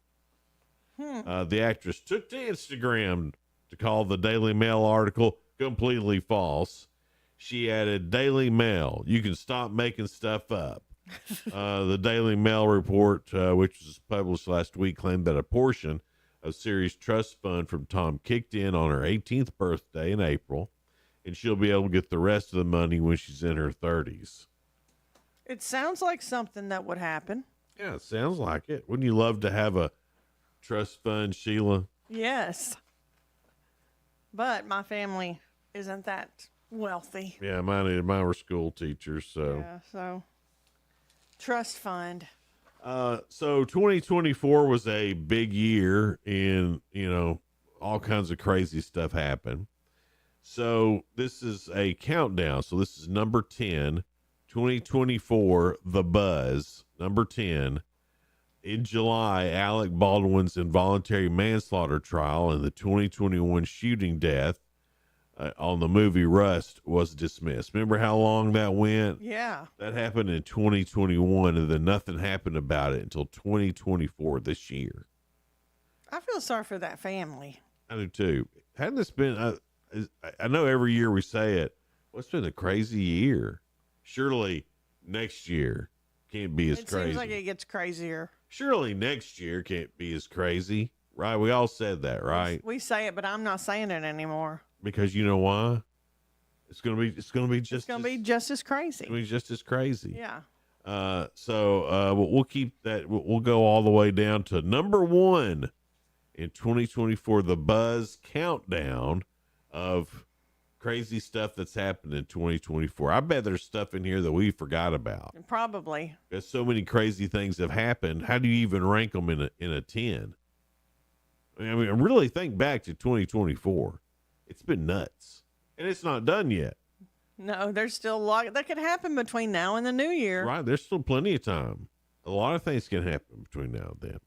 The actress took to Instagram to call the Daily Mail article completely false. She added, Daily Mail, you can stop making stuff up. The Daily Mail report, which was published last week, claimed that a portion of Surrey's trust fund from Tom kicked in on her 18th birthday in April, and she'll be able to get the rest of the money when she's in her 30s. It sounds like something that would happen. Yeah, it sounds like it. Wouldn't you love to have a trust fund, Sheila? Yes. But my family isn't that wealthy. Yeah, mine were school teachers, so. Yeah, so trust fund. So 2024 was a big year in, all kinds of crazy stuff happened. So this is a countdown. So this is number 10, 2024, The Buzz, number 10. In July, Alec Baldwin's involuntary manslaughter trial and the 2021 shooting death on the movie Rust was dismissed. Remember how long that went? Yeah. That happened in 2021, and then nothing happened about it until 2024 this year. I feel sorry for that family. I do too. Hadn't this been, I know every year we say it, well, it's been a crazy year. Surely next year can't be as crazy. It seems like it gets crazier. Surely next year can't be as crazy, right? We all said that, right? We say it, but I'm not saying it anymore. Because you know why? It's gonna be just It's gonna be just as crazy. It's gonna be just as crazy. Yeah. So we'll keep that. We'll go all the way down to number 1 in 2024. The Buzz countdown of crazy stuff that's happened in 2024. I bet there's stuff in here that we forgot about. Probably. Because so many crazy things have happened. How do you even rank them in a 10? I mean, really think back to 2024. It's been nuts, and it's not done yet. No, there's still a lot that could happen between now and the new year. Right. There's still plenty of time. A lot of things can happen between now and then.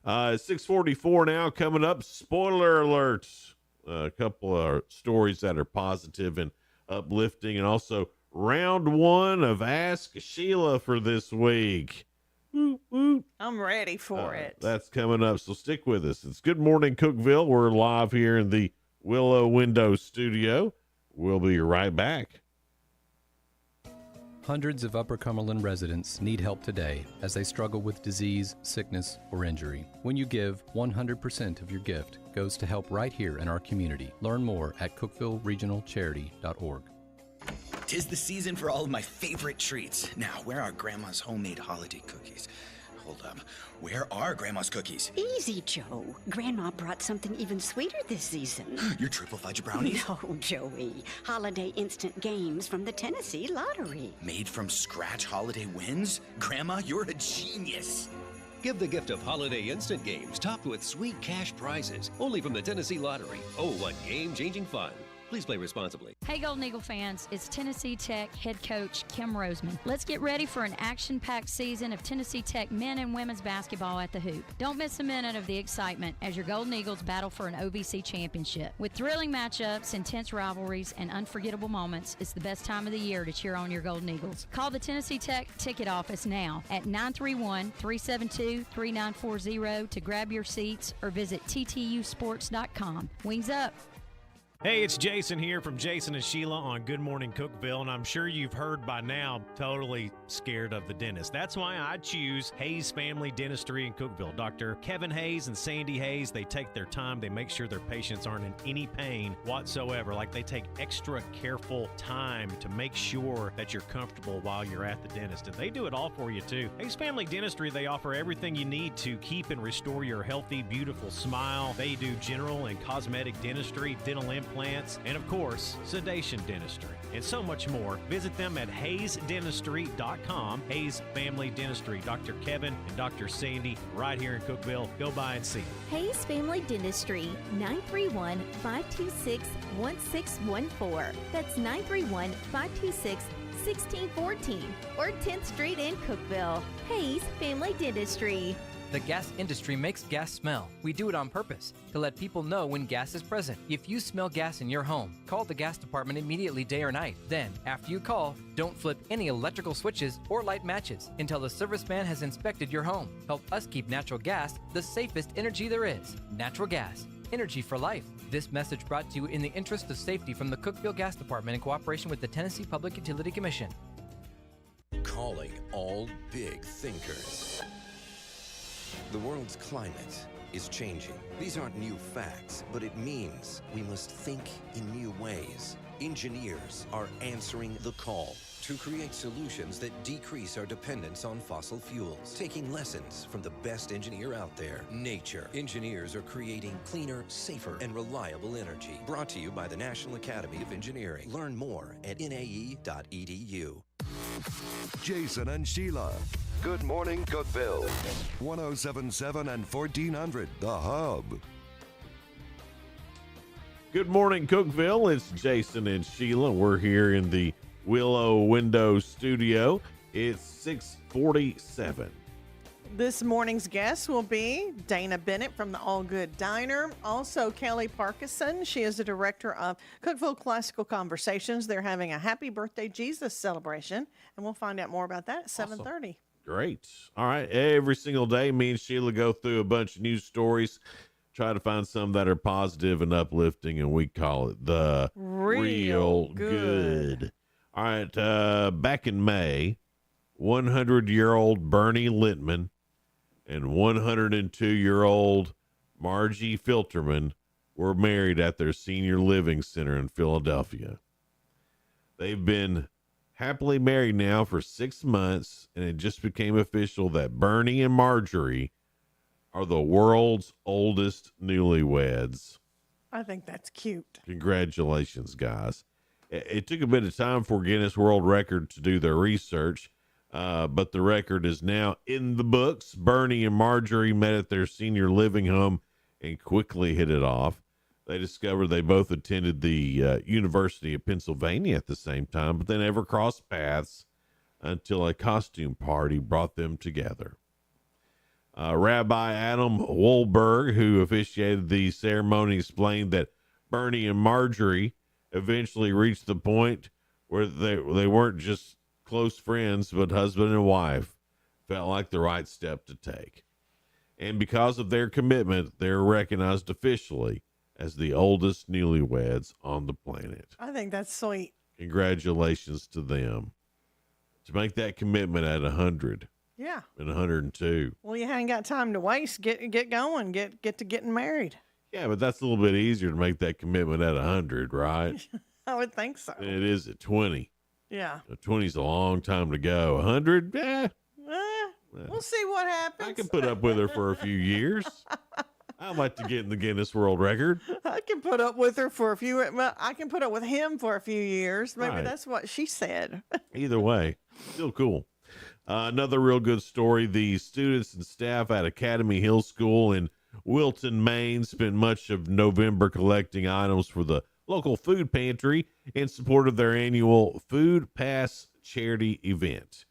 6:44 now coming up. Spoiler alerts. A couple of stories that are positive and uplifting, and also round 1 of Ask Sheila for this week. I'm ready for it. That's coming up, so stick with us. It's Good Morning Cookeville. We're live here in the Willow Window Studio. We'll be right back. Hundreds of Upper Cumberland residents need help today as they struggle with disease, sickness, or injury. When you give, 100% of your gift goes to help right here in our community. Learn more at CookevilleRegionalCharity.org. 'Tis the season for all of my favorite treats. Now, where are Grandma's homemade holiday cookies? Hold up. Where are Grandma's cookies? Easy, Joe. Grandma brought something even sweeter this season. Your triple fudge brownies? No, Joey. Holiday instant games from the Tennessee Lottery. Made from scratch holiday wins? Grandma, you're a genius. Give the gift of holiday instant games topped with sweet cash prizes. Only from the Tennessee Lottery. Oh, what game-changing fun. Please play responsibly. Hey, Golden Eagle fans, it's Tennessee Tech head coach Kim Roseman. Let's get ready for an action-packed season of Tennessee Tech men and women's basketball at the hoop. Don't miss a minute of the excitement as your Golden Eagles battle for an OVC championship. With thrilling matchups, intense rivalries, and unforgettable moments, it's the best time of the year to cheer on your Golden Eagles. Call the Tennessee Tech ticket office now at 931-372-3940 to grab your seats or visit ttusports.com. Wings up! Hey, it's Jason here from Jason and Sheila on Good Morning Cookeville, and I'm sure you've heard by now, totally scared of the dentist. That's why I choose Hayes Family Dentistry in Cookeville. Dr. Kevin Hayes and Sandy Hayes, they take their time. They make sure their patients aren't in any pain whatsoever. Like, they take extra careful time to make sure that you're comfortable while you're at the dentist, and they do it all for you, too. Hayes Family Dentistry, they offer everything you need to keep and restore your healthy, beautiful smile. They do general and cosmetic dentistry, dental implants, and of course, sedation dentistry, and so much more. Visit them at hayesdentistry.com. Hayes Family Dentistry. Dr. Kevin and Dr. Sandy right here in Cookeville. Go by and see them. Hayes Family Dentistry, 931-526-1614. That's 931-526-1614 or 10th Street in Cookeville. Hayes Family Dentistry. The gas industry makes gas smell. We do it on purpose, to let people know when gas is present. If you smell gas in your home, call the gas department immediately, day or night. Then, after you call, don't flip any electrical switches or light matches until the serviceman has inspected your home. Help us keep natural gas the safest energy there is. Natural gas, energy for life. This message brought to you in the interest of safety from the Cookeville Gas Department in cooperation with the Tennessee Public Utility Commission. Calling all big thinkers. The world's climate is changing. These aren't new facts, but it means we must think in new ways. Engineers are answering the call to create solutions that decrease our dependence on fossil fuels, taking lessons from the best engineer out there, nature. Engineers are creating cleaner, safer, and reliable energy. Brought to you by the National Academy of Engineering. Learn more at nae.edu. Jason and Sheila. Good Morning Cookeville. 1077 and 1400, The Hub. Good morning, Cookeville. It's Jason and Sheila. We're here in the Willow Window Studio. It's 6:47. This morning's guest will be Dana Bennett from the All Good Diner. Also, Kelly Parkinson. She is the director of Cookeville Classical Conversations. They're having a Happy Birthday Jesus celebration, and we'll find out more about that at 7:30. Great. All right. Every single day, me and Sheila go through a bunch of news stories, try to find some that are positive and uplifting, and we call it the Real Good. All right. Back in May, 100-year-old Bernie Littman and 102-year-old Margie Filterman were married at their senior living center in Philadelphia. They've been happily married now for 6 months, and it just became official that Bernie and Marjorie are the world's oldest newlyweds. I think that's cute. Congratulations, guys. It took a bit of time for Guinness World Record to do their research, but the record is now in the books. Bernie and Marjorie met at their senior living home and quickly hit it off. They discovered they both attended the University of Pennsylvania at the same time, but they never crossed paths until a costume party brought them together. Rabbi Adam Wohlberg, who officiated the ceremony, explained that Bernie and Marjorie eventually reached the point where they weren't just close friends, but husband and wife. Felt like the right step to take. And because of their commitment, they're recognized officially as the oldest newlyweds on the planet. I think that's sweet. Congratulations to them. To make that commitment at 100. Yeah. And 102. Well, you haven't got time to waste. Get going. Get to getting married. Yeah, but that's a little bit easier to make that commitment at 100, right? I would think so. Than it is at 20. Yeah. 20 is a long time to go. 100, we'll see what happens. I can put up with her for a few years. I'd like to get in the Guinness World Record. I can put up with her for a few. Well, I can put up with him for a few years. Maybe Right. that's what she said. Either way, still cool. Another real good story. The students and staff at Academy Hill School in Wilton, Maine, spent much of November collecting items for the local food pantry in support of their annual Food Pass charity event.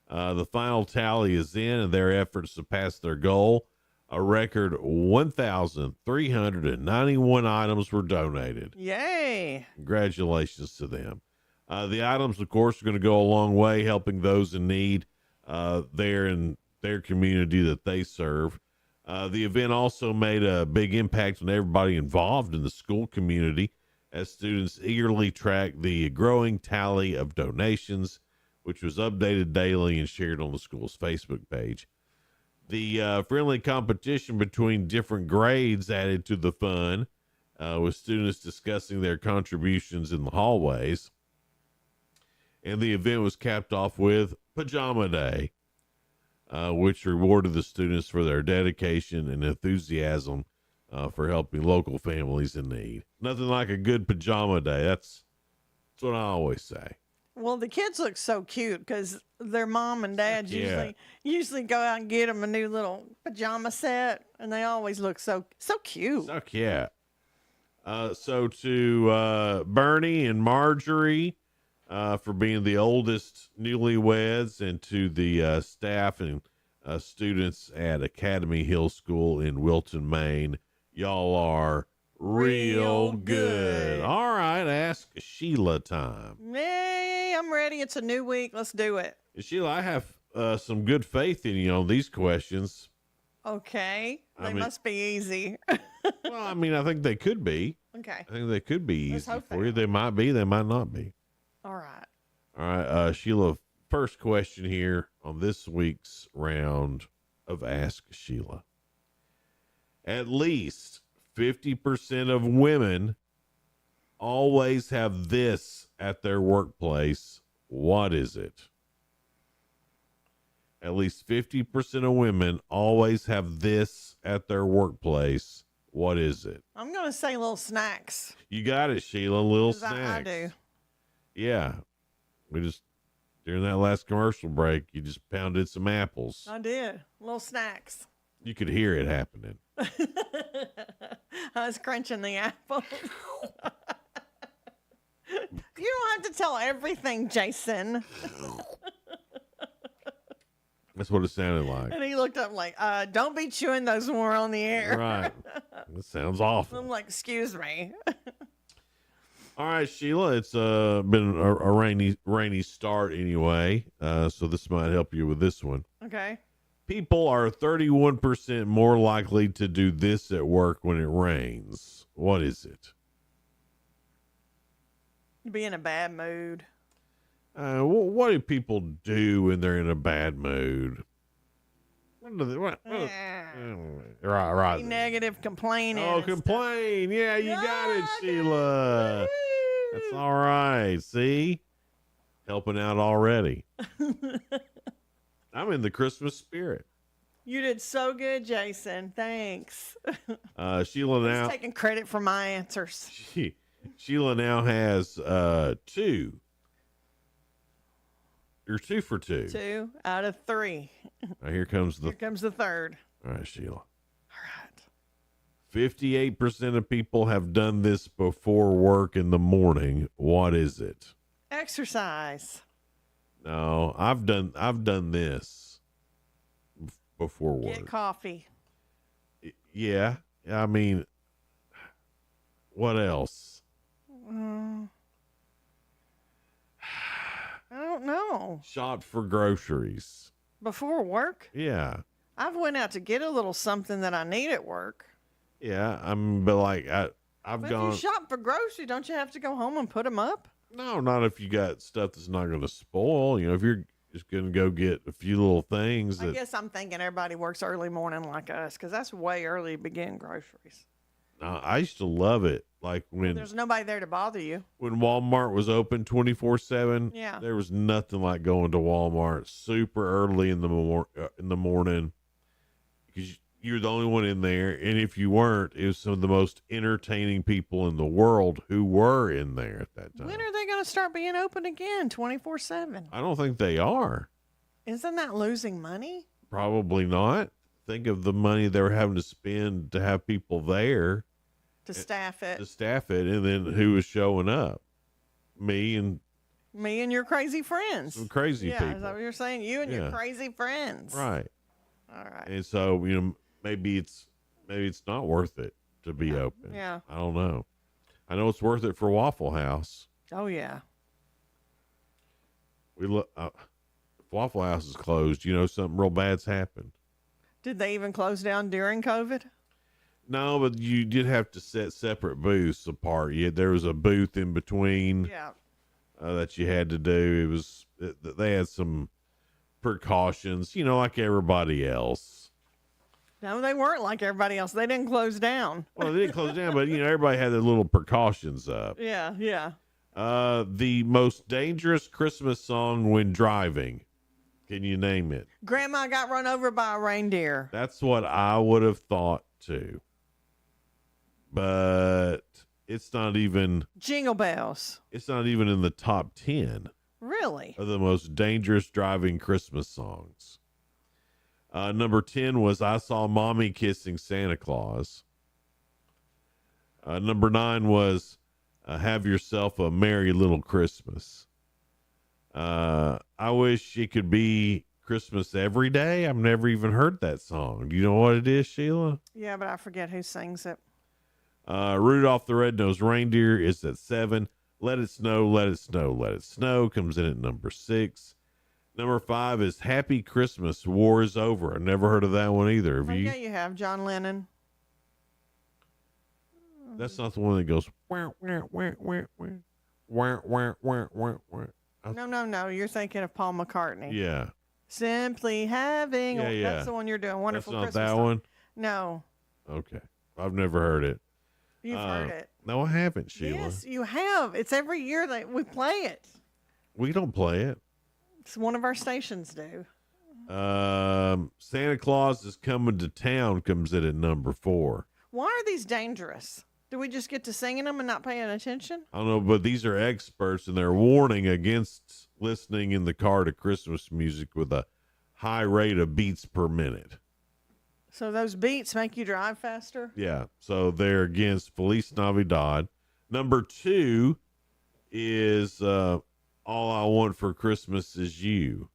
The final tally is in, and their efforts surpassed their goal. A record 1,391 items were donated. Yay. Congratulations to them. The items, of course, are going to go a long way helping those in need there in their community that they serve. The event also made a big impact on everybody involved in the school community, as students eagerly tracked the growing tally of donations, which was updated daily and shared on the school's Facebook page. The friendly competition between different grades added to the fun, with students discussing their contributions in the hallways. And the event was capped off with Pajama Day, which rewarded the students for their dedication and enthusiasm for helping local families in need. Nothing like a good pajama day. That's what I always say. Well, the kids look so cute because their mom and dad usually go out and get them a new little pajama set, and they always look so cute. So cute. So to Bernie and Marjorie for being the oldest newlyweds, and to the staff and students at Academy Hill School in Wilton, Maine, y'all are real good. All right, ask Sheila time. Hey, I'm ready. It's a new week. Let's do it. Sheila, I have some good faith in you on these questions. Okay. They must be easy. Well, I mean, I think they could be. Okay. I think they could be Let's easy hope for you. They might be. They might not be. All right. All right, Sheila, first question here on this week's round of Ask Sheila. At least 50% of women always have this at their workplace. What is it? At least 50% of women always have this at their workplace. What is it? I'm going to say little snacks. You got it, Sheila. Little 'Cause snacks. I do. Yeah. We just, during that last commercial break, you just pounded some apples. I did. Little snacks. You could hear it happening. I was crunching the apple. You don't have to tell everything, Jason. That's what it sounded like. And he looked up like, don't be chewing those when we're on the air. Right. That sounds awful. I'm like, excuse me. All right, Sheila, it's been a rainy start anyway, so this might help you with this one. Okay. People are 31% more likely to do this at work when it rains. What is it? Be in a bad mood. What do people do when they're in a bad mood? What do they, right. Be negative, complaining. Oh, complain. Yeah, you got it, Sheila. That's all right. See? Helping out already. I'm in the Christmas spirit. You did so good, Jason. Thanks. Sheila now. He's taking credit for my answers. Sheila now has 2. You're 2 for 2. 2 out of 3. Here comes the third. All right, Sheila. All right. 58% of people have done this before work in the morning. What is it? Exercise. No, I've done this before work. Get coffee. Yeah. I mean, what else? I don't know. Shop for groceries. Before work? Yeah. I've went out to get a little something that I need at work. Yeah, but like I've But gone. if you shop for groceries, don't you have to go home and put them up? No, not if you got stuff that's not going to spoil. You know, if you're just going to go get a few little things. I guess I'm thinking everybody works early morning like us, because that's way early to begin groceries. I used to love it. Like when There's nobody there to bother you. when Walmart was open 24/7. Yeah. There was nothing like going to Walmart super early in the morning, because you're the only one in there, and if you weren't, it was some of the most entertaining people in the world who were in there at that time. When are they going to start being open again 24/7? I don't think they are. Isn't that losing money? Probably not. Think of the money they were having to spend to have people there To staff it. and then who was showing up? Me and Me and your crazy friends. some crazy yeah, people. is that what you're saying? You and your Yeah. crazy friends. Right. All right. And so, maybe it's not worth it to be open. Yeah. I don't know. I know it's worth it for Waffle House. Oh, yeah. We look. If Waffle House is closed, something real bad's happened. Did they even close down during COVID? No, but you did have to set separate booths apart. There was a booth in between. Yeah. That you had to do. They had some precautions, like everybody else. No, they weren't like everybody else. They didn't close down. Well, they didn't close down, but everybody had their little precautions up. Yeah, yeah. The most dangerous Christmas song when driving. Can you name it? Grandma got run over by a reindeer. That's what I would have thought too. But it's not even Jingle Bells. It's not even in the top 10 Really? of the most dangerous driving Christmas songs. Number 10 was I Saw Mommy Kissing Santa Claus. Number 9 was Have Yourself a Merry Little Christmas. I wish it could be Christmas every day. I've never even heard that song. Do you know what it is, Sheila? Yeah, but I forget who sings it. Rudolph the Red-Nosed Reindeer is at 7. Let It Snow, Let It Snow, Let It Snow comes in at number 6. Number 5 is Happy Christmas, War is Over. I never heard of that one either. Have you? Yeah, you have John Lennon. That's not the one that goes wah, wah, wah, wah, wah, wah, wah, wah, wah, wah. No. You're thinking of Paul McCartney. Yeah. Simply having. Yeah. That's the one you're doing. Wonderful That's not Christmas that song. one? No. Okay. I've never heard it. You've heard it. No, I haven't, Sheila. Yes, you have. It's every year that we play it. We don't play it. It's one of our stations do. Santa Claus is Coming to Town comes in at number 4. Why are these dangerous? Do we just get to singing them and not paying attention? I don't know, but these are experts, and they're warning against listening in the car to Christmas music with a high rate of beats per minute. So those beats make you drive faster? Yeah, so they're against Feliz Navidad. Number 2 is All I Want for Christmas Is You.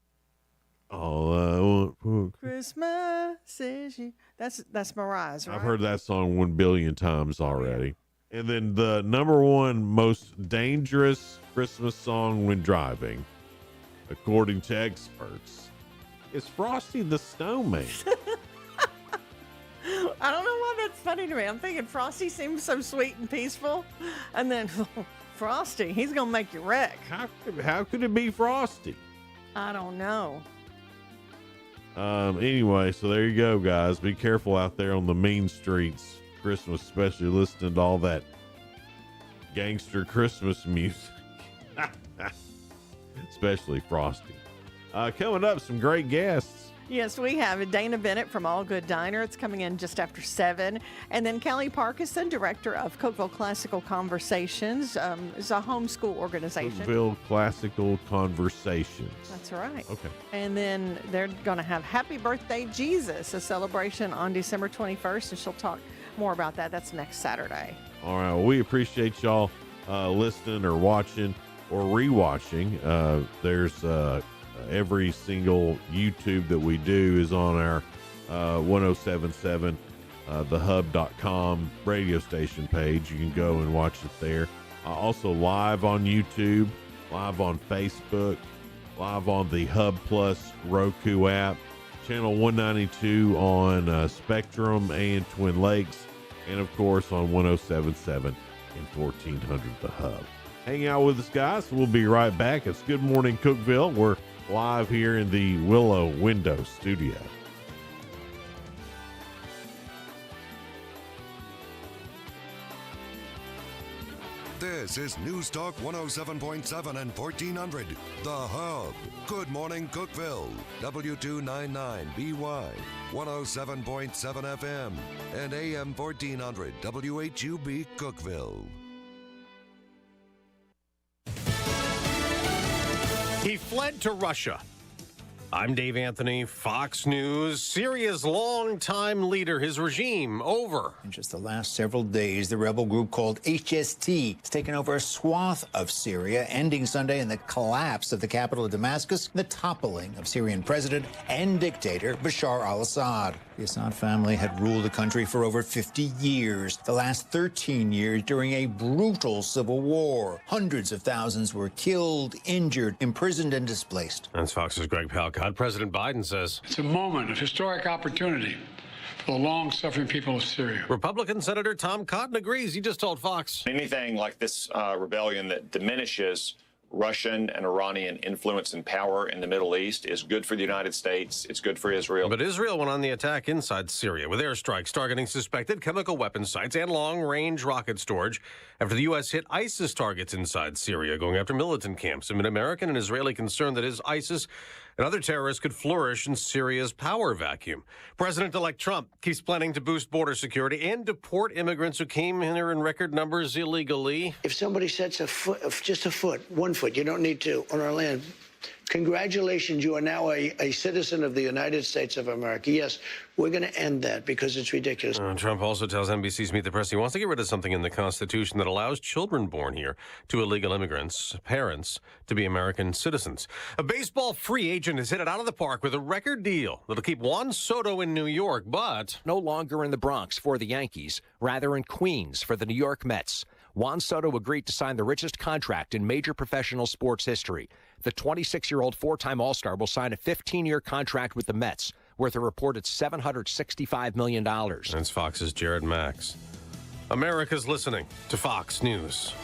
All I want for Christmas is you. That's Mariah's, right? I've heard that song 1 billion times already. And then the number 1 most dangerous Christmas song when driving, according to experts, is Frosty the Snowman. I don't know why that's funny to me. I'm thinking Frosty seems so sweet and peaceful. And then Frosty, he's going to make you wreck. How could it be Frosty? I don't know. Anyway, so there you go, guys. Be careful out there on the mean streets, Christmas, especially listening to all that gangster Christmas music. Especially Frosty. Coming up, some great guests. Yes, we have Dana Bennett from All Good Diner. It's coming in just after 7. And then Kelly Parkinson, director of Cookeville Classical Conversations. It's a homeschool organization. Cookeville Classical Conversations. That's right. Okay. And then they're going to have Happy Birthday Jesus, a celebration on December 21st. And she'll talk more about that. That's next Saturday. All right. Well, we appreciate y'all listening or watching or rewatching. There's every single YouTube that we do is on our 1077 thehub.com radio station page. You can go and watch it there. Also live on YouTube, live on Facebook, live on the Hub Plus Roku app, channel 192 on Spectrum and Twin Lakes, and of course on 1077 and 1400 The Hub. Hang out with us, guys. We'll be right back. It's Good Morning Cookeville. We're live here in the Willow Window Studio. This is News Talk 107.7 and 1400. The Hub. Good Morning Cookeville. W299BY. 107.7 FM. And AM 1400 WHUB Cookeville. He fled to Russia. I'm Dave Anthony, Fox News. Syria's longtime leader, his regime, over. In just the last several days, the rebel group called HST has taken over a swath of Syria, ending Sunday in the collapse of the capital of Damascus, the toppling of Syrian president and dictator Bashar al-Assad. The Assad family had ruled the country for over 50 years, the last 13 years during a brutal civil war. Hundreds of thousands were killed, injured, imprisoned, and displaced. That's Fox's Greg Palcott. President Biden says it's a moment of historic opportunity the long-suffering people of Syria. Republican Senator Tom Cotton agrees. He just told Fox. Anything like this rebellion that diminishes Russian and Iranian influence and power in the Middle East is good for the United States. It's good for Israel. But Israel went on the attack inside Syria with airstrikes targeting suspected chemical weapon sites and long-range rocket storage after the U.S. hit ISIS targets inside Syria, going after militant camps amid American and Israeli concern that ISIS and other terrorists could flourish in Syria's power vacuum. President-elect Trump keeps planning to boost border security and deport immigrants who came here in record numbers illegally. If somebody sets a foot, just a foot, 1 foot, you don't need to, on our land, congratulations, you are now a citizen of the United States of America. Yes, we're going to end that because it's ridiculous. Trump also tells NBC's Meet the Press he wants to get rid of something in the Constitution that allows children born here to illegal immigrants, parents, to be American citizens. A baseball free agent has hit it out of the park with a record deal that'll keep Juan Soto in New York, but no longer in the Bronx for the Yankees, rather in Queens for the New York Mets. Juan Soto agreed to sign the richest contract in major professional sports history. The 26-year-old four-time All-Star will sign a 15-year contract with the Mets, worth a reported $765 million. That's Fox's Jared Max. America's listening to Fox News.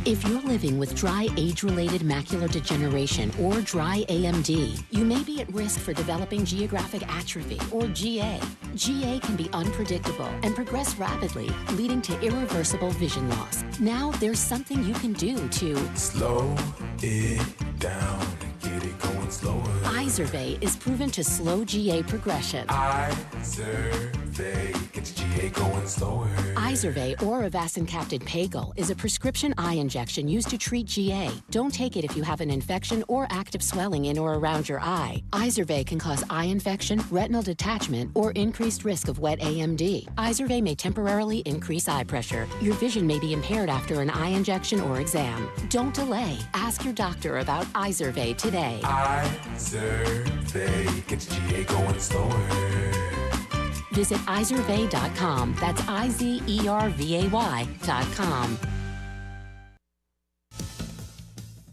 If you're living with dry age-related macular degeneration or dry AMD, you may be at risk for developing geographic atrophy or GA. GA can be unpredictable and progress rapidly, leading to irreversible vision loss. Now there's something you can do to slow it down and get it going slower. Izervay is proven to slow GA progression. Izervay gets GA going slower. Izervay or avacincaptad pagel is a prescription eye injection used to treat GA. Don't take it if you have an infection or active swelling in or around your eye. Izervay can cause eye infection, retinal detachment, or increased risk of wet AMD. Izervay may temporarily increase eye pressure. Your vision may be impaired after an eye injection or exam. Don't delay. Ask your doctor about Izervay today. Izervay gets GA going slower. Visit Izervay.com. That's IZERVAY.com.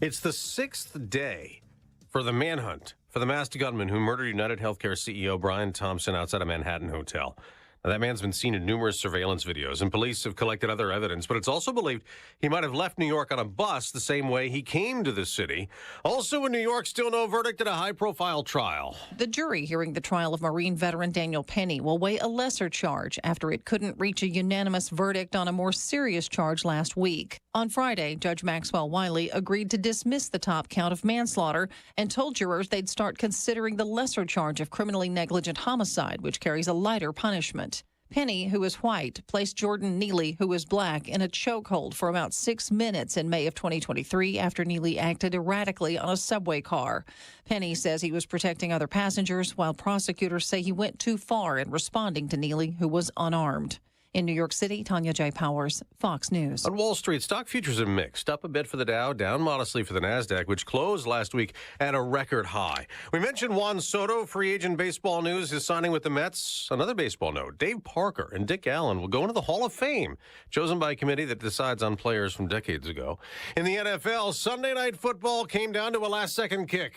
It's the sixth day for the manhunt for the masked gunman who murdered United Healthcare CEO Brian Thompson outside a Manhattan hotel. Now, that man's been seen in numerous surveillance videos, and police have collected other evidence, but it's also believed he might have left New York on a bus the same way he came to the city. Also in New York, still no verdict in a high-profile trial. The jury hearing the trial of Marine veteran Daniel Penny will weigh a lesser charge after it couldn't reach a unanimous verdict on a more serious charge last week. On Friday, Judge Maxwell Wiley agreed to dismiss the top count of manslaughter and told jurors they'd start considering the lesser charge of criminally negligent homicide, which carries a lighter punishment. Penny, who is white, placed Jordan Neely, who is black, in a chokehold for about 6 minutes in May of 2023 after Neely acted erratically on a subway car. Penny says he was protecting other passengers, while prosecutors say he went too far in responding to Neely, who was unarmed. In New York City, Tanya J. Powers, Fox News. On Wall Street, stock futures are mixed. Up a bit for the Dow, down modestly for the NASDAQ, which closed last week at a record high. We mentioned Juan Soto, free agent baseball news, is signing with the Mets. Another baseball note, Dave Parker and Dick Allen will go into the Hall of Fame, chosen by a committee that decides on players from decades ago. In the NFL, Sunday Night Football came down to a last-second kick.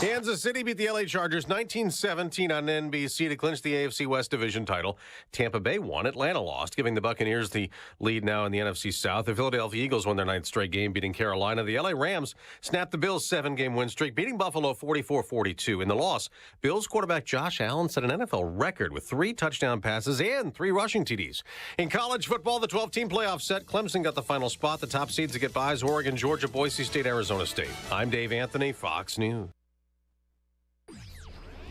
Kansas City beat the LA Chargers 19-17 on NBC to clinch the AFC West Division title. Tampa Bay won. Atlanta lost, giving the Buccaneers the lead now in the NFC South. The Philadelphia Eagles won their ninth straight game, beating Carolina. The LA Rams snapped the Bills' 7-game win streak, beating Buffalo 44-42. In the loss, Bills quarterback Josh Allen set an NFL record with 3 touchdown passes and 3 rushing TDs. In college football, the 12-team playoff set, Clemson got the final spot. The top seeds to get buys: Oregon, Georgia, Boise State, Arizona State. I'm Dave Anthony, Fox News.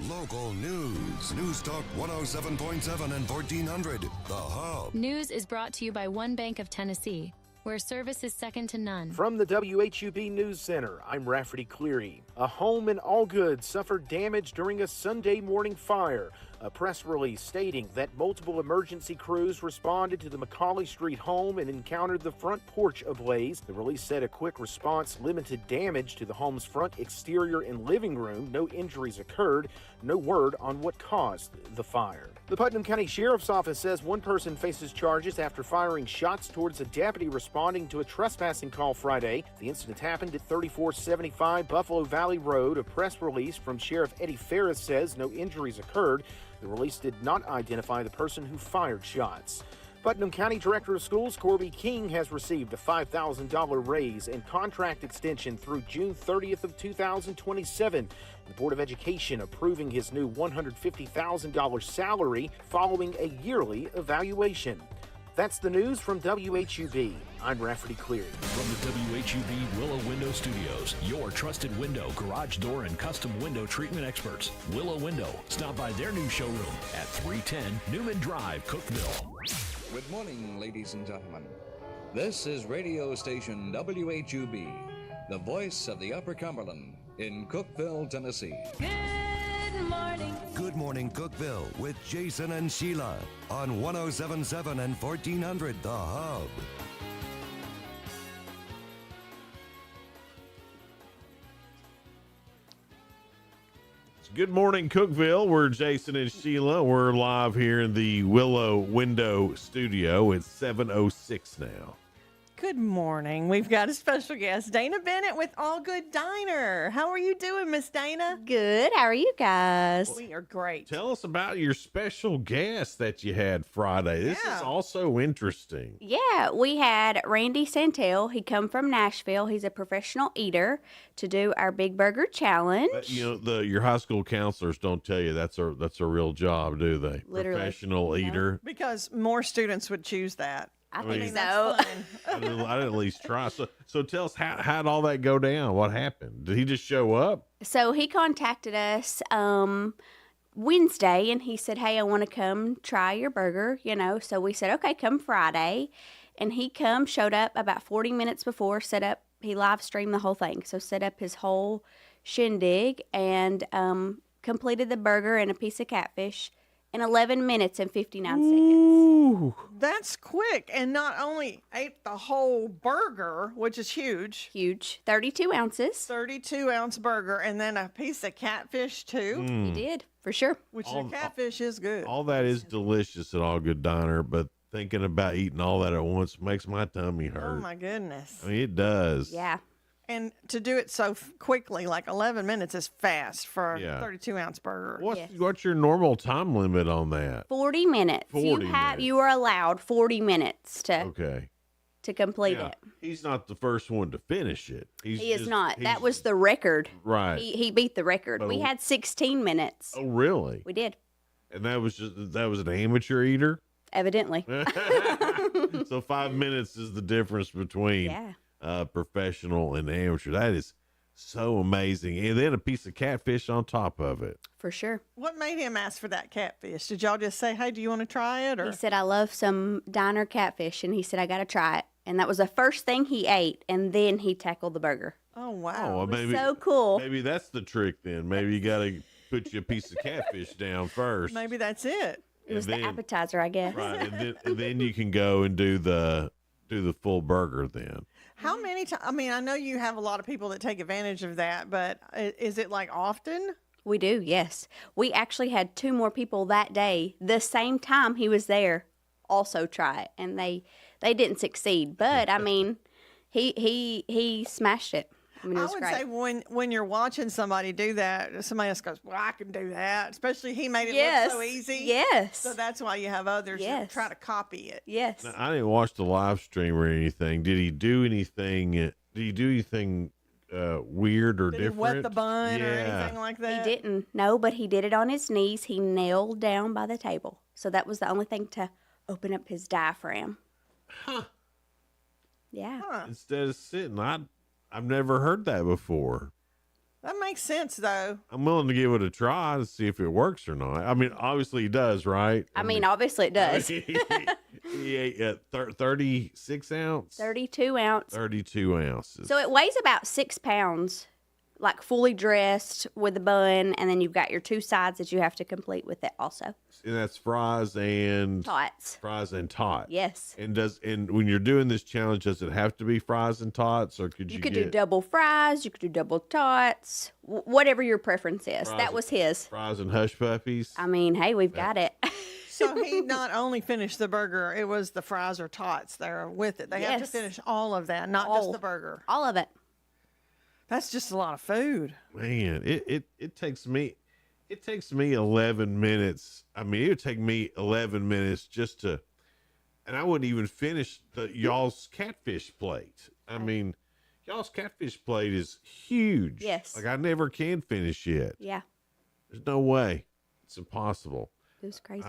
Local news. News Talk 107.7 and 1400. The Hub. News is brought to you by One Bank of Tennessee, where service is second to none. From the WHUB News Center, I'm Rafferty Cleary. A home in Allgood suffered damage during a Sunday morning fire. A press release stating that multiple emergency crews responded to the McCauley Street home and encountered the front porch ablaze. The release said a quick response limited damage to the home's front exterior and living room. No injuries occurred. No word on what caused the fire. The Putnam County Sheriff's Office says one person faces charges after firing shots towards a deputy responding to a trespassing call Friday. The incident happened at 3475 Buffalo Valley Road. A press release from Sheriff Eddie Ferris says no injuries occurred. The release did not identify the person who fired shots. Putnam County Director of Schools Corby King has received a $5,000 raise and contract extension through June 30th of 2027. The Board of Education approving his new $150,000 salary following a yearly evaluation. That's the news from WHUB. I'm Rafferty Cleary. From the WHUB Willow Window Studios, your trusted window, garage door, and custom window treatment experts. Willow Window. Stop by their new showroom at 310 Newman Drive, Cookeville. Good morning, ladies and gentlemen. This is radio station WHUB, the voice of the Upper Cumberland in Cookeville, Tennessee. Good morning. Good Morning Cookeville with Jason and Sheila on 1077 and 1400 The Hub. Good morning, Cookeville. We're Jason and Sheila. We're live here in the Willow Window Studio. It's 7:06 now. Good morning. We've got a special guest, Dana Bennett with All Good Diner. How are you doing, Miss Dana? Good. How are you guys? We are great. Tell us about your special guest that you had Friday. This is also interesting. Yeah, we had Randy Santel. He come from Nashville. He's a professional eater to do our Big Burger Challenge. But, you know, your high school counselors don't tell you that's a real job, do they? Literally. Professional eater. Because more students would choose that. I mean, think so. I'd at least try. So tell us, how'd all that go down? What happened? Did he just show up? So he contacted us Wednesday, and he said, hey, I want to come try your burger, you know. So we said, okay, come Friday. And he showed up about 40 minutes before, he live streamed the whole thing. So set up his whole shindig and completed the burger and a piece of catfish in 11 minutes and 59 seconds. That's quick. And not only ate the whole burger, which is huge. Huge. 32 ounces. 32-ounce burger. And then a piece of catfish, too. He did, for sure. Which the catfish is good. All that is delicious at All Good Diner, but thinking about eating all that at once makes my tummy hurt. Oh, my goodness. I mean, it does. Yeah. And to do it so quickly, like 11 minutes is fast for a 32-ounce burger. What's your normal time limit on that? 40 minutes. 40 minutes. You are allowed 40 minutes to complete it. He's not the first one to finish it. He is not. That was the record. Right. He beat the record. But we had 16 minutes. Oh, really? We did. And that was an amateur eater? Evidently. So 5 minutes is the difference between professional and amateur. That is so amazing. And then a piece of catfish on top of it. For sure. What made him ask for that catfish? Did y'all just say, hey, do you want to try it? Or? He said, I love some diner catfish. And he said, I got to try it. And that was the first thing he ate. And then he tackled the burger. Oh, wow. Oh, maybe, so cool. Maybe that's the trick then. Maybe you got to put you a piece of catfish down first. Maybe that's it. It was the appetizer, I guess. Right. And then you can go and do the full burger then. How many times? I mean, I know you have a lot of people that take advantage of that, but is it like often? We do, yes. We actually had 2 more people that day, the same time he was there, also try it, and they didn't succeed. But I mean, he smashed it. I mean, it was would great. say when you're watching somebody do that, somebody else goes, well, I can do that. Especially he made it look so easy. Yes. So that's why you have others that try to copy it. Yes. Now, I didn't watch the live stream or anything. Did he do anything? Weird or Did different? He wet the bun or anything like that? He didn't. No, but he did it on his knees. He knelt down by the table. So that was the only thing to open up his diaphragm. Huh. Yeah. Instead of sitting, I've never heard that before. That makes sense, though. I'm willing to give it a try to see if it works or not. I mean, obviously he does, right? I mean, obviously it does. He ate 36 ounce? 32 ounce. 32 ounces. So it weighs about 6 pounds like fully dressed with a bun, and then you've got your 2 sides that you have to complete with it also. And that's fries and Tots. Fries and tots. Yes. And when you're doing this challenge, does it have to be fries and tots, or could you could get do double fries, you could do double tots, whatever your preference is. Fries That was his. fries and hush puppies? I mean, hey, we've got it. So he not only finished the burger, it was the fries or tots there with it. They have to Yes. finish all of that, not just the burger. All of it. That's just a lot of food. Man, it takes me 11 minutes. I mean, it would take me 11 minutes just to, and I wouldn't even finish y'all's catfish plate. I mean, y'all's catfish plate is huge. Yes. Like I never can finish it. Yeah, There's no way. It's impossible. it was crazy.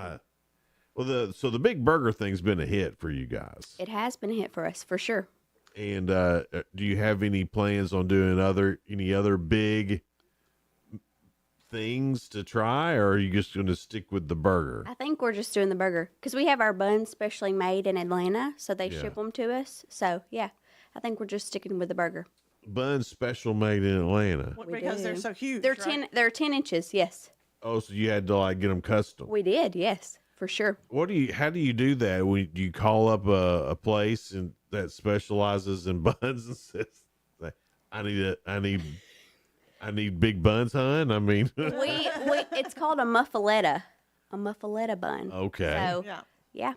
So the big burger thing's been a hit for you guys. It has been a hit for us, for sure. And do you have any plans on doing any other big things to try, or are you just going to stick with the burger? I think we're just doing the burger because we have our buns specially made in Atlanta, so they Yeah. ship them to us. So, yeah, I think we're just sticking with the burger. Buns special made in Atlanta. We Because they're do. so huge. They're right? they're 10 inches, yes. Oh, so you had to like get them custom. We did, yes, for sure. How do you do that? Do you call up a place and that specializes in buns and says, I need big buns, hon? I mean, It's called a muffaletta bun. Okay. So, yeah.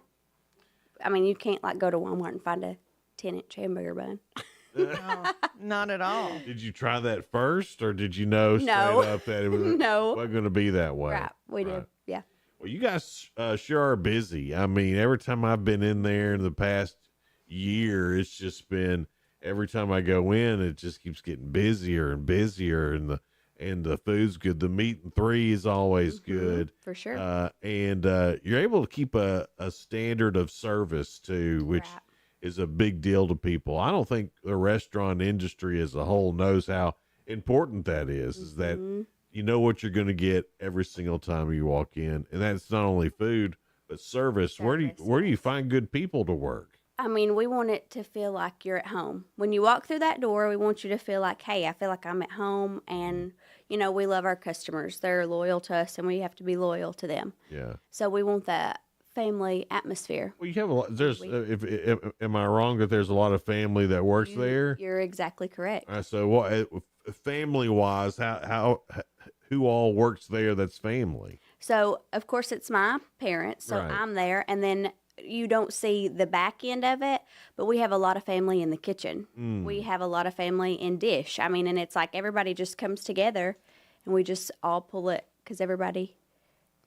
I mean, you can't like go to Walmart and find a 10-inch hamburger bun. No, not at all. Did you try that first, or did you know straight No. up that it was No. wasn't going to be that way? Right, we did, yeah. Well, you guys sure are busy. I mean, every time I've been in there in the past year, it's just been every time I go in, it just keeps getting busier and busier, and the food's good. The meat and 3 is always good, for sure. And you're able to keep a standard of service too, which is a big deal to people. I don't think the restaurant industry as a whole knows how important that is. Is that you know what you're going to get every single time you walk in, and that's not only food but service. Where do you find good people to work? I mean, we want it to feel like you're at home. When you walk through that door, we want you to feel like, hey, I feel like I'm at home, and, you know, we love our customers. They're loyal to us, and we have to be loyal to them. Yeah. So we want that family atmosphere. Well, you have a lot. There's, am I wrong that there's a lot of family that works there? You're exactly correct. So what, family wise, who all works there that's family? So, of course, it's my parents, so Right. I'm there, and then you don't see the back end of it, but we have a lot of family in the kitchen. We have a lot of family in dish. I mean, and it's like everybody just comes together, and we just all pull it because everybody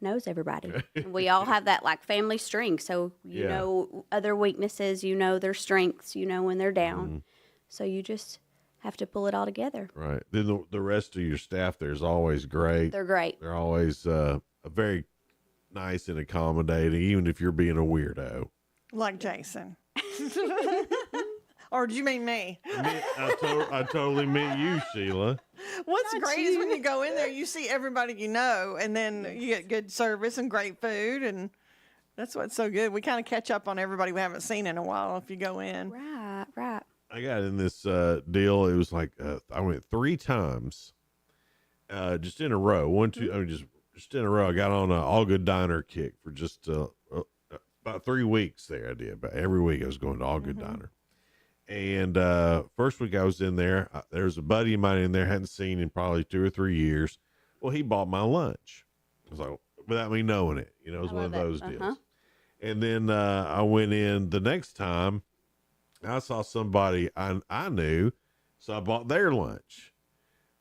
knows everybody. And we all have that like family string, so you know other weaknesses, you know their strengths, you know when they're down. So you just have to pull it all together. Right. Then the rest of your staff there's always great. They're great. They're always very nice and accommodating, even if you're being a weirdo. Like Jason. Or do you mean me? I totally meant you, Sheila. What's great is when you go in there, you see everybody you know, and then you get good service and great food, and that's what's so good. We kind of catch up on everybody we haven't seen in a while if you go in. Right. I got in this deal. It was like I went 3 times, just in a row. I mean, just in a row. I got on an All Good Diner kick for just about 3 weeks there. I did, but every week I was going to All Good Diner. And first week I was in there, there was a buddy of mine in there, hadn't seen in probably 2 or 3 years. Well, he bought my lunch. I was like, without me knowing it, you know, it was one of those deals. And then I went in the next time. I saw somebody I knew, so I bought their lunch.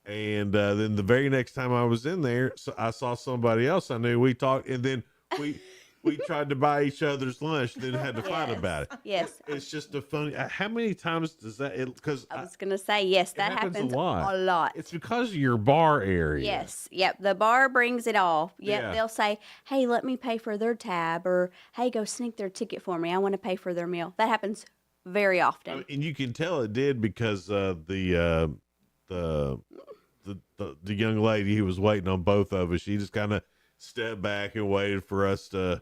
And then the very next time I was in there, so I saw somebody else I knew. We talked, and then we tried to buy each other's lunch, then had to fight about it. Yes. It's just a funny. How many times does that? Because I was gonna say yes, that happens a lot. A lot. It's because of your bar area. Yes. Yep. The bar brings it all. Yep. Yeah. They'll say, "Hey, let me pay for their tab," or "Hey, go sneak their ticket for me. I want to pay for their meal." That happens very often. And you can tell it did because the young lady who was waiting on both of us, she just kind of stepped back and waited for us to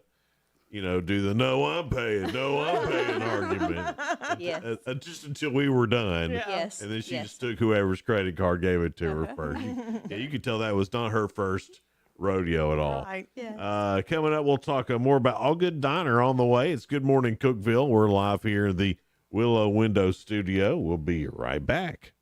do the no, I'm paying argument. Yes. Just until we were done. Yeah. Yes. And then she Yes. just took whoever's credit card, gave it to her first. You could tell that was not her first rodeo at all. Right. Yeah. Coming up, we'll talk more about All Good Diner on the way. It's Good Morning Cookeville. We're live here in the Willow Window Studio. We'll be right back.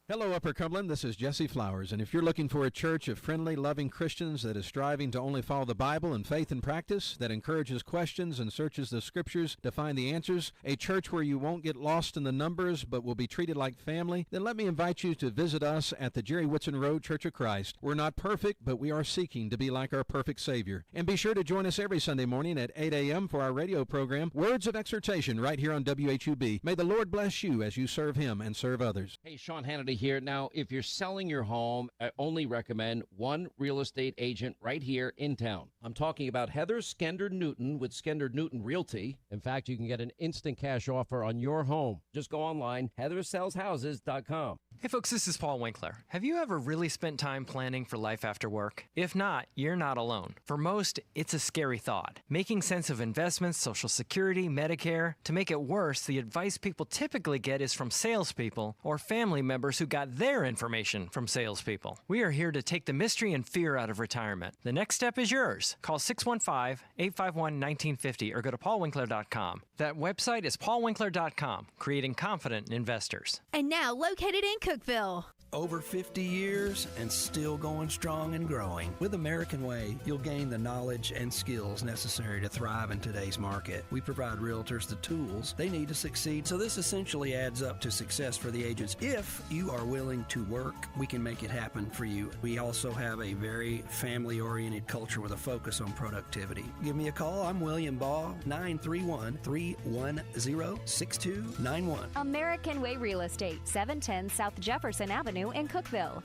Hello, Upper Cumberland. This is Jesse Flowers, and if you're looking for a church of friendly, loving Christians that is striving to only follow the Bible in faith and practice, that encourages questions and searches the Scriptures to find the answers, a church where you won't get lost in the numbers but will be treated like family, then let me invite you to visit us at the Jerry Whitson Road Church of Christ. We're not perfect, but we are seeking to be like our perfect Savior. And be sure to join us every Sunday morning at 8 a.m. for our radio program, Words of Exhortation, right here on WHUB. May the Lord bless you as you serve Him and serve others. Hey, Sean Hannity here. Now, if you're selling your home, I only recommend one real estate agent right here in town. I'm talking about Heather Skender Newton with Skender Newton Realty. In fact, you can get an instant cash offer on your home. Just go online, heathersellshouses.com. Hey folks, this is Paul Winkler. Have you ever really spent time planning for life after work? If not, you're not alone. For most, it's a scary thought. Making sense of investments, Social Security, Medicare. To make it worse, the advice people typically get is from salespeople or family members who got their information from salespeople. We are here to take the mystery and fear out of retirement. The next step is yours. Call 615-851-1950 or go to paulwinkler.com. That website is paulwinkler.com, creating confident investors. And now located in Cookeville. Over 50 years and still going strong and growing. With American Way, you'll gain the knowledge and skills necessary to thrive in today's market. We provide realtors the tools they need to succeed, so this essentially adds up to success for the agents. If you are willing to work, we can make it happen for you. We also have a very family-oriented culture with a focus on productivity. Give me a call. I'm William Baugh, 931-310-6291. American Way Real Estate, 710 South Jefferson Avenue in Cookeville.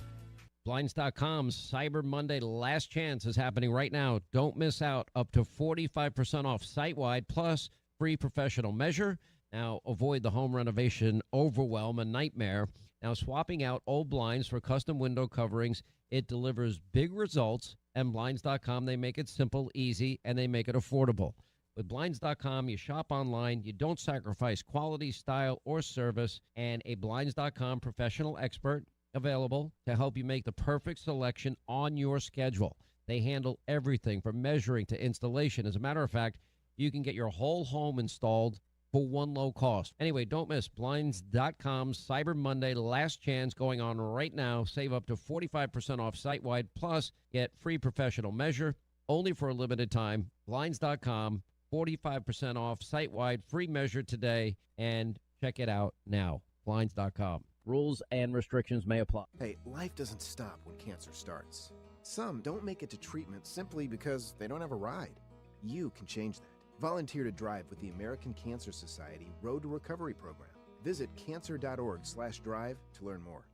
Blinds.com's Cyber Monday Last Chance is happening right now. Don't miss out. Up to 45% off site-wide, plus free professional measure. Now, avoid the home renovation overwhelm and nightmare. Now, swapping out old blinds for custom window coverings, it delivers big results. And Blinds.com, they make it simple, easy, and they make it affordable. With Blinds.com, you shop online, you don't sacrifice quality, style, or service, and a Blinds.com professional expert available to help you make the perfect selection on your schedule. They handle everything from measuring to installation. As a matter of fact, you can get your whole home installed for one low cost. Anyway, don't miss Blinds.com's Cyber Monday Last Chance going on right now. Save up to 45% off site-wide, plus get free professional measure only for a limited time. Blinds.com, 45% off site-wide, free measure today, and check it out now. Blinds.com. Rules and restrictions may apply. Hey, life doesn't stop when cancer starts. Some don't make it to treatment simply because they don't have a ride. You can change that. Volunteer to drive with the American Cancer Society Road to Recovery program. Visit cancer.org/drive to learn more.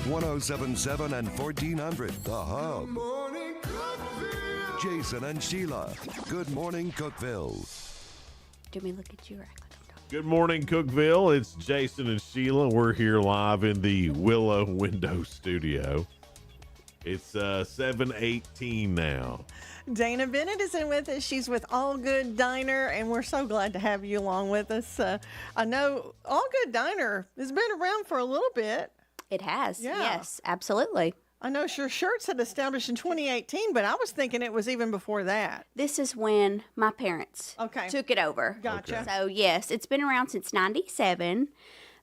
1077 and 1400, The Hub. Jason and Sheila. Good morning, Cookeville. Do me look at you or act like I'm talking? Good morning, Cookeville. It's Jason and Sheila. We're here live in the Willow Window Studio. It's 7:18 now. Dana Bennett is in with us. She's with All Good Diner, and we're so glad to have you along with us. I know All Good Diner has been around for a little bit. It has. Yeah. Yes, absolutely. I know Sure Shirts had established in 2018, but I was thinking it was even before that. This is when my parents took it over. Gotcha. Okay. So, yes, it's been around since 97,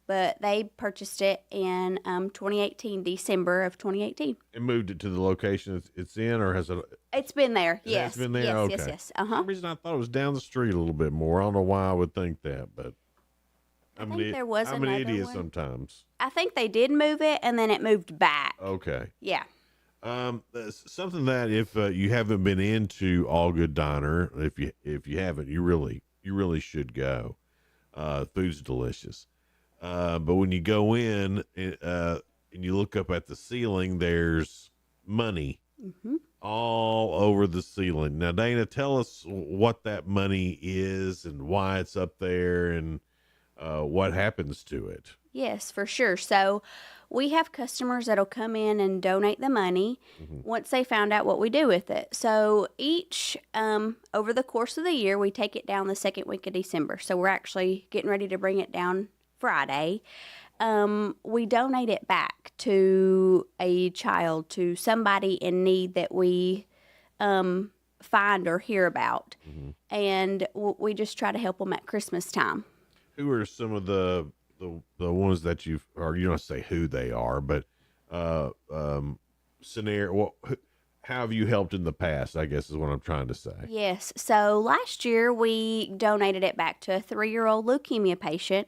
but they purchased it in 2018, December of 2018. And moved it to the location it's in, or has it? It's been there, yes. It's been there? Yes, Okay. yes. For some reason, I thought it was down the street a little bit more. I don't know why I would think that, but I'm think there was I'm an another idiot one. sometimes. I think they did move it, and then it moved back. Okay. Yeah. Something that if you haven't been into All Good Diner, if you haven't, you really should go. Food's delicious. But when you go in and you look up at the ceiling, there's money all over the ceiling. Now, Dana, tell us what that money is and why it's up there, and what happens to it. Yes, for sure. So we have customers that'll come in and donate the money once they found out what we do with it. So each, over the course of the year, we take it down the second week of December. So we're actually getting ready to bring it down Friday. We donate it back to a child, to somebody in need that we find or hear about. And we just try to help them at Christmas time. Who are some of the ones that you've, or you don't say who they are, but scenario, how have you helped in the past, I guess is what I'm trying to say. Yes. So last year we donated it back to a 3-year-old leukemia patient.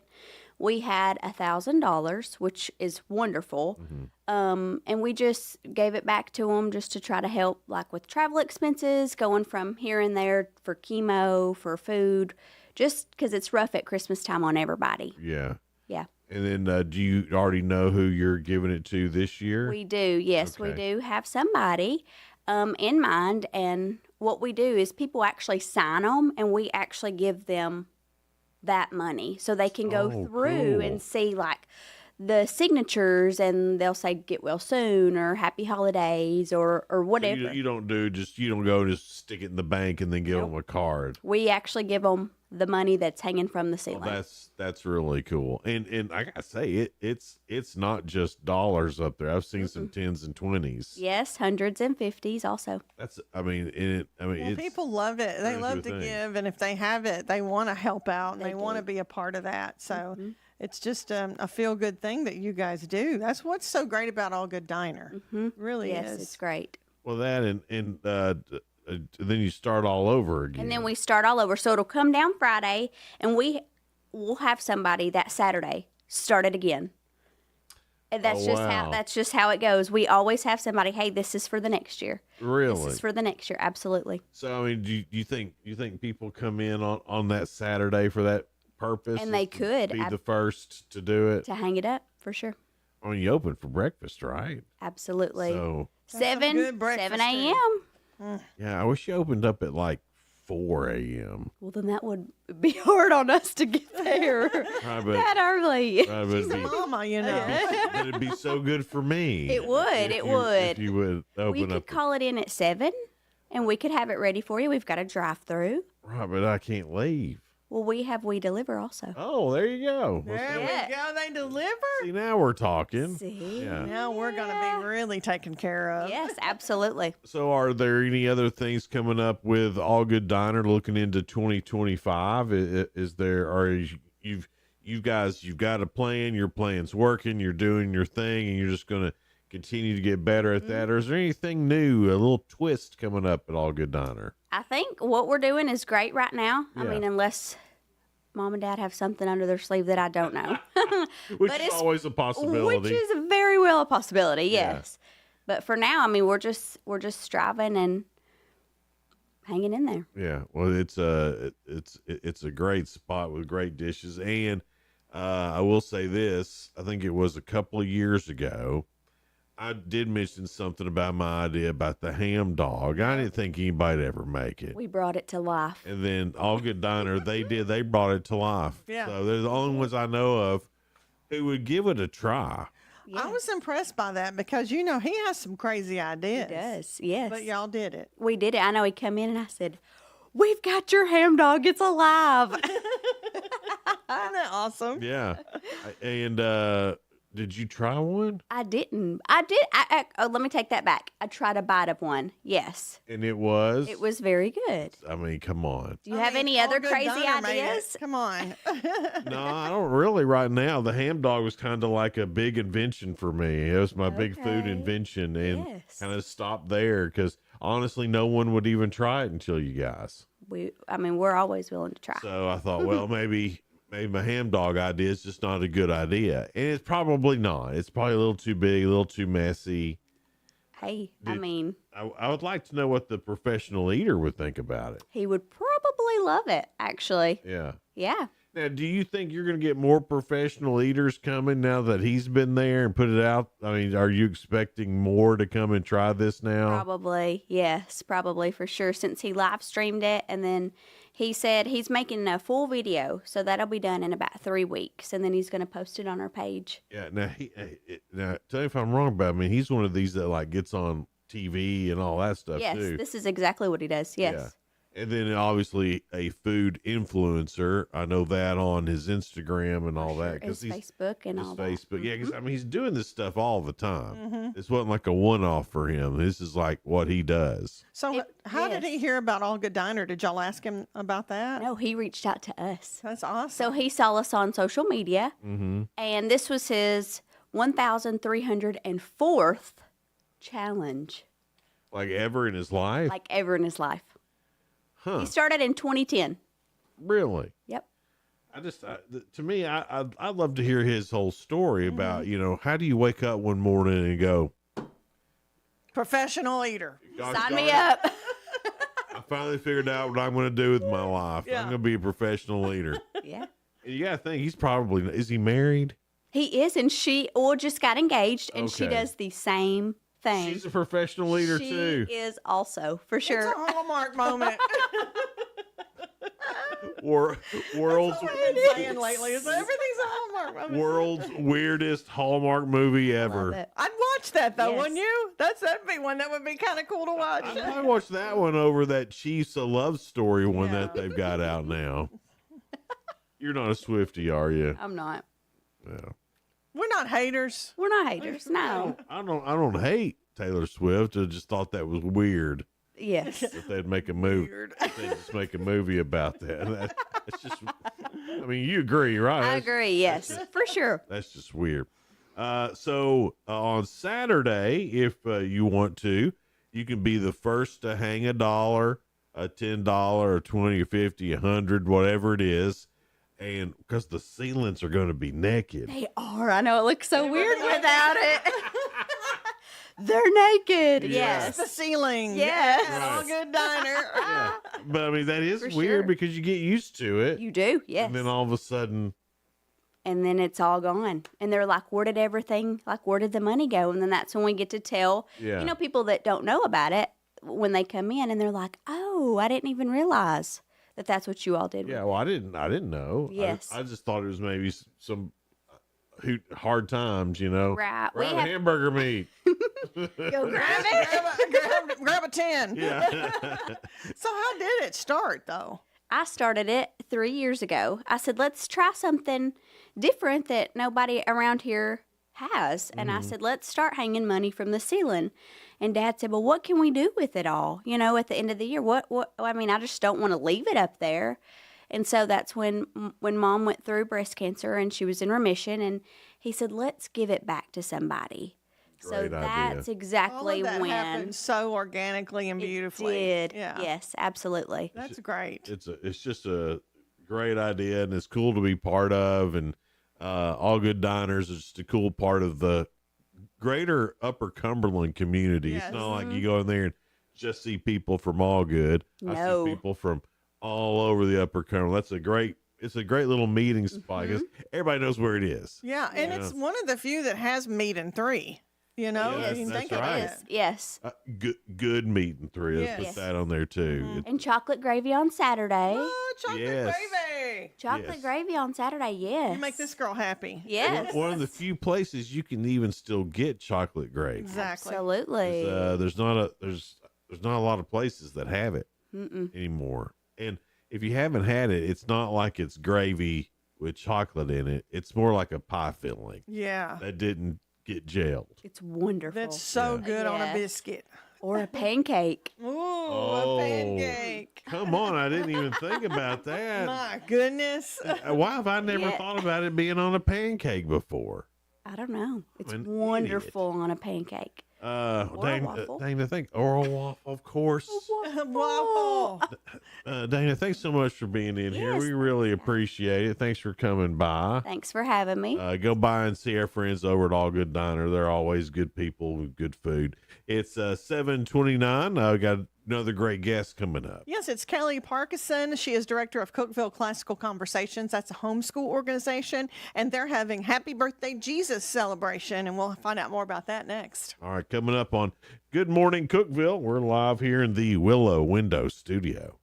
We had $1,000, which is wonderful. And we just gave it back to them just to try to help, like with travel expenses, going from here and there for chemo, for food, just because it's rough at Christmas time on everybody. Yeah. Yeah. And then do you already know who you're giving it to this year? We do. Yes, we do have somebody in mind. And what we do is people actually sign them, and we actually give them that money so they can go through and see like the signatures, and they'll say get well soon or happy holidays or whatever. So you don't go just stick it in the bank and then give them a card. We actually give them the money that's hanging from the ceiling. That's really cool. And I gotta say it's not just dollars up there. I've seen some 10s and 20s. Yes, 100s and 50s also. It's, people love it. They love to give, and if they have it, they want to help out, and they want to be a part of that. So it's just a feel-good thing that you guys do. That's what's so great about All Good Diner. Really yes, is. it's great. Well, that and then you start all over again. And then we start all over. So it'll come down Friday, and we'll have somebody that Saturday start it again. And that's just how it goes. We always have somebody, hey, this is for the next year. Really? This is for the next year, absolutely. So I mean, do you think people come in on that Saturday for that purpose? And they could be the first to do it. To hang it up, for sure. I mean, you open for breakfast, right? Absolutely. So 7 a.m. Yeah, I wish you opened up at like 4 a.m. Well, then that would be hard on us to get there that early. She's a mama, you know. But it'd be so good for me. It would. If you would open we could call it in at 7, and we could have it ready for you. We've got a drive-through. Right, but I can't leave. Well, we deliver also. Oh, there you go. There we go. They deliver. See, now we're talking. See? Yeah. Now we're going to be really taken care of. Yes, absolutely. So are there any other things coming up with All Good Diner looking into 2025? Is there, or you've got a plan, your plan's working, you're doing your thing, and you're just going to continue to get better at that? Or is there anything new, a little twist coming up at All Good Diner? I think what we're doing is great right now. Yeah. I mean, unless Mom and Dad have something under their sleeve that I don't know. Which is always a possibility. Which is very well a possibility, yes. Yeah. But for now, I mean, we're just striving and hanging in there. Yeah. Well, it's a great spot with great dishes. And I will say this, I think it was a couple of years ago, I did mention something about my idea about the ham dog. I didn't think anybody'd ever make it. We brought it to life. And then All Good Diner, they brought it to life. Yeah. So they're the only ones I know of who would give it a try. Yeah. I was impressed by that because, you know, he has some crazy ideas. He does, yes. But y'all did it. We did it. I know he come in and I said, we've got your ham dog. It's alive. Isn't that awesome? Yeah. And did you try one? I didn't. I did. Let me take that back. I tried a bite of one. Yes. And it was? It was very good. I mean, come on. Do you have any other crazy ideas? Come on. No, I don't really right now. The ham dog was kind of like a big invention for me. It was my big food invention, and kind of stopped there because honestly, no one would even try it until you guys. We're always willing to try. So I thought, well, maybe my ham dog idea is just not a good idea. And it's probably not. It's probably a little too big, a little too messy. Hey, I would like to know what the professional eater would think about it. He would probably love it, actually. Yeah. Yeah. Now, do you think you're going to get more professional eaters coming now that he's been there and put it out? I mean, are you expecting more to come and try this now? Probably. Yes, probably for sure. Since he live streamed it and then He said he's making a full video, so that'll be done in about 3 weeks, and then he's going to post it on our page. Yeah. Now, tell me if I'm wrong, but I mean, he's one of these that like gets on TV and all that stuff Yes, too. this is exactly what he does. Yes. Yeah. And then obviously a food influencer. I know that on his Instagram and all that. His Facebook and all Facebook. that. Yeah, because I mean, he's doing this stuff all the time. Mhm. This wasn't like a one-off for him. This is like what he does. So how did he hear about All Good Diner? Did y'all ask him about that? No, he reached out to us. That's awesome. So he saw us on social media, Mm-hmm. and this was his 1,304th challenge, Like ever in his life? like ever in his life. Huh. He started in 2010. Really? Yep. To me, I'd love to hear his whole story about, how do you wake up one morning and go, Professional eater. Gosh Sign darn me it. up. I finally figured out what I'm going to do with my life. Yeah. I'm going to be a professional eater. Yeah. And you got to think, is he married? He is, and she just got engaged, and she Okay. does the same thing. She's a professional eater she too. is also, for It's sure. a Hallmark moment. World's That's what I've been saying lately. Is everything's a Hallmark moment. world's weirdest Hallmark movie ever. I'd watch that though, Yes. wouldn't you? That'd be one that would be kind of cool to watch. I watched that one over that Chiefs a Love Story one that they've got out now. You're not a Swiftie, are you? I'm not. Yeah. We're not haters. We're not haters. No. I don't hate Taylor Swift. I just thought that was weird. Yes. If they'd make a movie, they'd just make a movie about that. That's just. I mean, you agree, right? I agree. Yes, for sure. That's just weird. So on Saturday, if you want to, you can be the first to hang $1, a $10, or $20, or $50, $100, whatever it is, and because the ceilings are going to be naked. They are. I know it looks so weird without it. They're naked. Yeah. It's the ceiling. Yes. All Good Diner. But I mean, that is For weird sure. because you get used to it. You do. Yes. And then all of a sudden, And then it's all gone. And they're like, where did the money go? And then that's when we get to tell, Yeah. people that don't know about it when they come in and they're like, oh, I didn't even realize that that's what you all did. yeah. Well, I didn't know. Yes. I just thought it was maybe some hard times, Right. We're out of hamburger meat. Go grab it. grab a 10. Yeah. So how did it start though? I started it 3 years ago. I said, let's try something different that nobody around here has. And I said, let's start hanging money from the ceiling. And Dad said, well, what can we do with it all? At the end of the year, I just don't want to leave it up there. And so that's when Mom went through breast cancer and she was in remission. And he said, let's give it back to somebody. Great so idea. that's exactly All of that when happened so organically and beautifully. it did. Yeah. Yes, absolutely. That's great. It's just a great idea, and it's cool to be part of. And All Good Diners is just a cool part of the greater Upper Cumberland community. Yes. It's not like you go in there and just see people from All Good. I No. see people from all over the Upper Cumberland. It's a great little meeting spot because everybody knows where it is. Yeah, and it's one of the few that has meat and 3. Yeah, if you that's think right. of it. Yes. Good meat and 3. Let's Yes. put that on there too. And chocolate gravy on Saturday. Oh, chocolate Yes. gravy. Chocolate Yes. gravy on Saturday, yes. You make this girl happy. Yes. One of the few places you can even still get chocolate gravy. Exactly. Absolutely. There's not a lot of places that have it Mm-mm. anymore. And if you haven't had it, it's not like it's gravy with chocolate in it. It's more like a pie filling Yeah. that didn't get jailed. It's wonderful. That's so good on a Yes. biscuit. Or a pancake. Ooh, a pancake. Come on, I didn't even think about that. My goodness. Why have I never Yeah. thought about it being on a pancake before? I don't know. It's an wonderful on a pancake. waffle. Dana, oral waffle, of course. Waffle. Dana, thanks so much for being in here. Yes. We really appreciate it. Thanks for coming by. Thanks for having me. Go by and see our friends over at All Good Diner. They're always good people with good food. It's 7:29. We got another great guest coming up. Yes, it's Kelly Parkinson. She is director of Cookeville Classical Conversations. That's a homeschool organization, and they're having Happy Birthday Jesus celebration, and we'll find out more about that next. All right, coming up on Good Morning Cookeville, we're live here in the Willow Window Studio.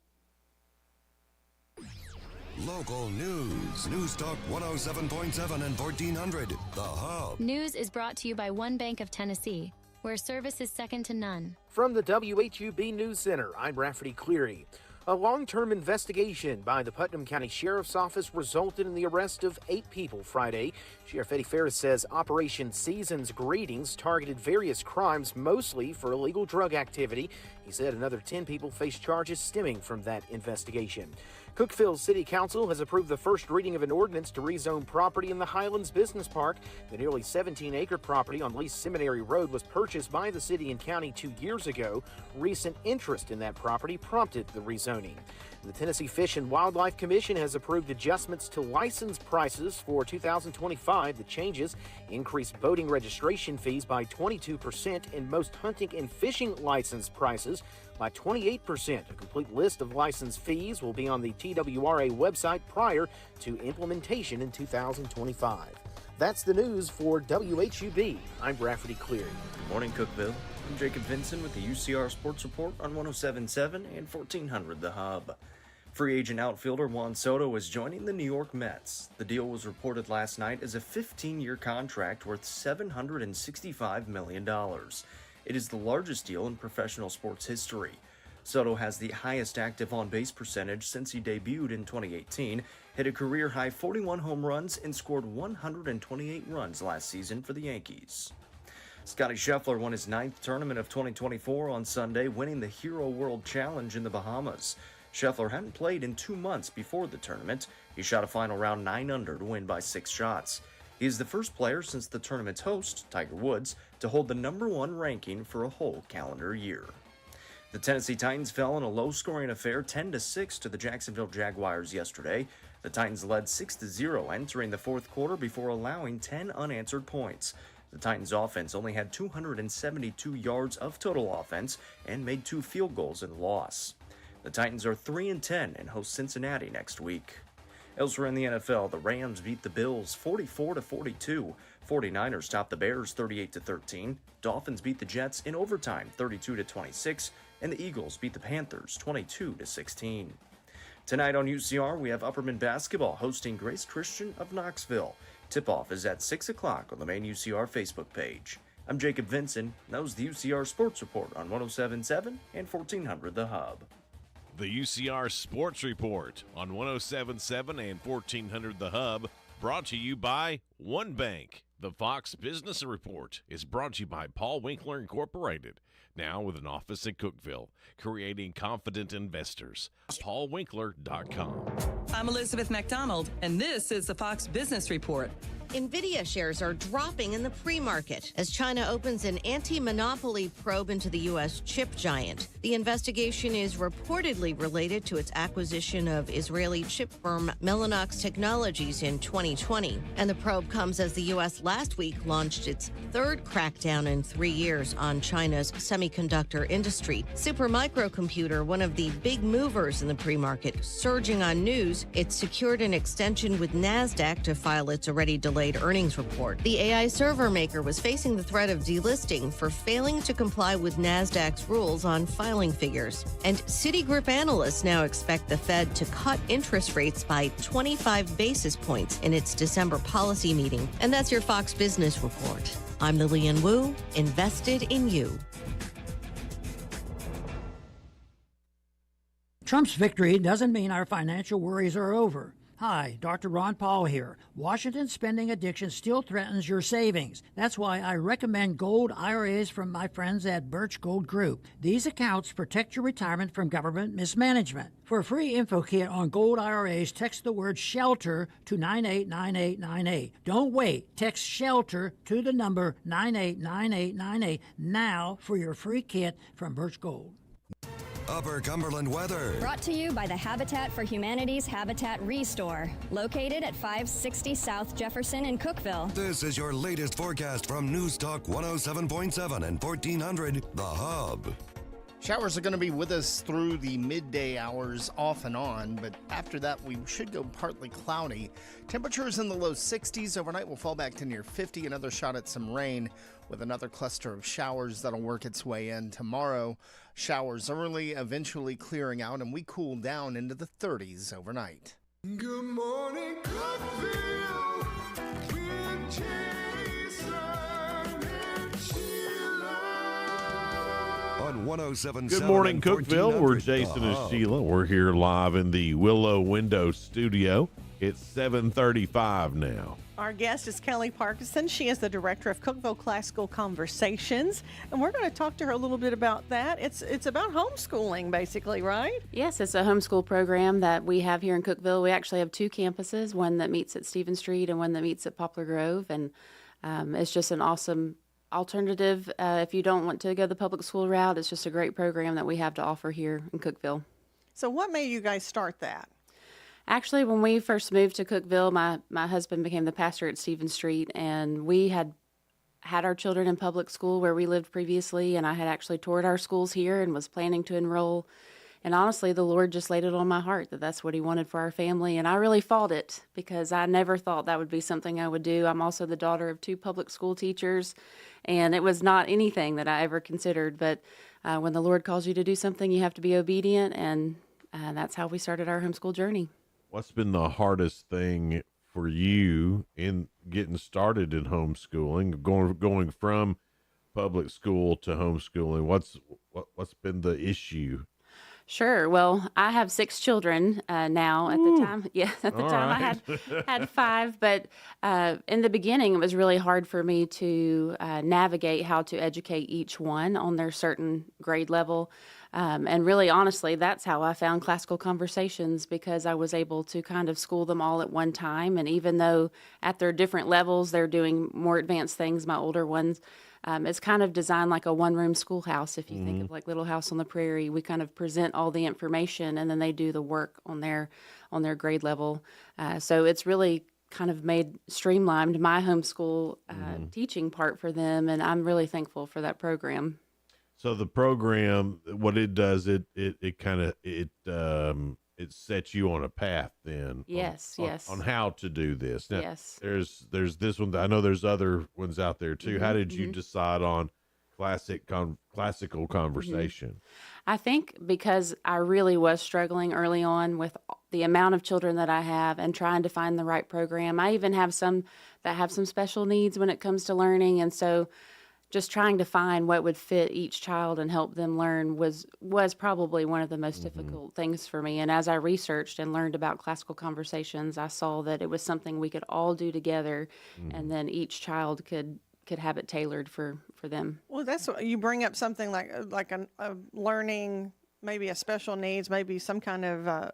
Local news. News Talk 107.7 and 1400. The Hub. News is brought to you by One Bank of Tennessee, where service is second to none. From the WHUB News Center, I'm Rafferty Cleary. A long-term investigation by the Putnam County Sheriff's Office resulted in the arrest of 8 people Friday. Sheriff Eddie Ferris says Operation Season's Greetings targeted various crimes, mostly for illegal drug activity. He said another 10 people face charges stemming from that investigation. Cookeville City Council has approved the first reading of an ordinance to rezone property in the Highlands Business Park. The nearly 17-acre property on Lee Seminary Road was purchased by the city and county 2 years ago. Recent interest in that property prompted the rezoning. The Tennessee Fish and Wildlife Commission has approved adjustments to license prices for 2025. The changes increase boating registration fees by 22% and most hunting and fishing license prices by 28%. A complete list of license fees will be on the TWRA website prior to implementation in 2025. That's the news for WHUB. I'm Rafferty Cleary. Good morning, Cookeville. I'm Jacob Vinson with the UCR Sports Report on 107.7 and 1400 The Hub. Free agent outfielder Juan Soto is joining the New York Mets. The deal was reported last night as a 15-year contract worth $765 million. It is the largest deal in professional sports history. Soto has the highest active on-base percentage since he debuted in 2018, hit a career-high 41 home runs, and scored 128 runs last season for the Yankees. Scotty Scheffler won his 9th tournament of 2024 on Sunday, winning the Hero World Challenge in the Bahamas. Scheffler hadn't played in 2 months before the tournament. He shot a final round 9 under to win by 6 shots. He is the first player since the tournament's host, Tiger Woods, to hold the #1 ranking for a whole calendar year. The Tennessee Titans fell in a low-scoring affair 10-6 to the Jacksonville Jaguars yesterday. The Titans led 6-0 entering the fourth quarter before allowing 10 unanswered points. The Titans offense only had 272 yards of total offense and made 2 field goals in the loss. The Titans are 3-10 and host Cincinnati next week. Elsewhere in the NFL, the Rams beat the Bills 44-42. 49ers topped the Bears 38-13. Dolphins beat the Jets in overtime 32-26, and the Eagles beat the Panthers 22-16. Tonight on UCR, we have Upperman basketball hosting Grace Christian of Knoxville. Tip-off is at 6 o'clock on the main UCR Facebook page. I'm Jacob Vinson. That was the UCR Sports Report on 107.7 and 1400 The Hub. The UCR Sports Report on 107.7 and 1400 The Hub, brought to you by One Bank. The Fox Business Report is brought to you by Paul Winkler Incorporated, now with an office in Cookeville, creating confident investors. PaulWinkler.com. I'm Elizabeth McDonald, and this is the Fox Business Report. NVIDIA shares are dropping in the pre-market as China opens an anti-monopoly probe into the U.S. chip giant. The investigation is reportedly related to its acquisition of Israeli chip firm Mellanox Technologies in 2020. And the probe comes as the U.S. last week launched its 3rd crackdown in 3 years on China's semiconductor industry. Supermicro Computer, one of the big movers in the pre-market, surging on news, it secured an extension with NASDAQ to file its already delayed earnings report. The AI server maker was facing the threat of delisting for failing to comply with NASDAQ's rules on filing figures. And Citigroup analysts now expect the Fed to cut interest rates by 25 basis points in its December policy meeting. And that's your Fox Business Report. I'm Lillian Wu, invested in you. Trump's victory doesn't mean our financial worries are over. Hi, Dr. Ron Paul here. Washington's spending addiction still threatens your savings. That's why I recommend gold IRAs from my friends at Birch Gold Group. These accounts protect your retirement from government mismanagement. For a free info kit on gold IRAs, text the word SHELTER to 989898. Don't wait. Text SHELTER to the number 989898 now for your free kit from Birch Gold. Upper Cumberland weather. Brought to you by the Habitat for Humanity's Habitat Restore, located at 560 South Jefferson in Cookeville. This is your latest forecast from News Talk 107.7 and 1400 The Hub. Showers are going to be with us through the midday hours off and on, but after that we should go partly cloudy. Temperatures in the low 60s. Overnight will fall back to near 50. Another shot at some rain with another cluster of showers that'll work its way in tomorrow. Showers early, eventually clearing out, and we cool down into the 30s overnight. Good morning, Cookeville, with Jason and Sheila. On 107.7 Good morning, and Cookeville. We're 1400 Jason The and Hub. Sheila. We're here live in the Willow Window Studio. It's 7:35 now. Our guest is Kelly Parkinson. She is the director of Cookeville Classical Conversations, and we're going to talk to her a little bit about that. It's about homeschooling, basically, right? Yes, it's a homeschool program that we have here in Cookeville. We actually have two campuses, one that meets at Stephen Street and one that meets at Poplar Grove, and it's just an awesome alternative. If you don't want to go the public school route, it's just a great program that we have to offer here in Cookeville. So what made you guys start that? Actually, when we first moved to Cookeville, my husband became the pastor at Stephen Street, and we had our children in public school where we lived previously, and I had actually toured our schools here and was planning to enroll. And honestly, the Lord just laid it on my heart that that's what he wanted for our family, and I really fought it because I never thought that would be something I would do. I'm also the daughter of two public school teachers, and it was not anything that I ever considered, but when the Lord calls you to do something, you have to be obedient, and that's how we started our homeschool journey. What's been the hardest thing for you in getting started in homeschooling, going from public school to homeschooling? What's been the issue? Sure. Well, I have 6 children now. At the time, I had 5. But in the beginning, it was really hard for me to navigate how to educate each one on their certain grade level. And really, honestly, that's how I found Classical Conversations, because I was able to kind of school them all at one time. And even though at their different levels, they're doing more advanced things, my older ones, it's kind of designed like a one-room schoolhouse. If you think of like Little House on the Prairie, we kind of present all the information and then they do the work on their grade level. So it's really kind of streamlined my homeschool teaching part for them, and I'm really thankful for that program. So the program, what it does, it sets you on a path then. Yes, yes. On how to do this. Now, yes. There's this one. I know there's other ones out there too. How did you decide on classical conversation? I think because I really was struggling early on with the amount of children that I have and trying to find the right program. I even have some that have some special needs when it comes to learning, and so just trying to find what would fit each child and help them learn was probably one of the most difficult things for me. And as I researched and learned about Classical Conversations, I saw that it was something we could all do together, and then each child could have it tailored for them. Well, that's what you bring up, something like a learning, maybe a special needs, maybe some kind of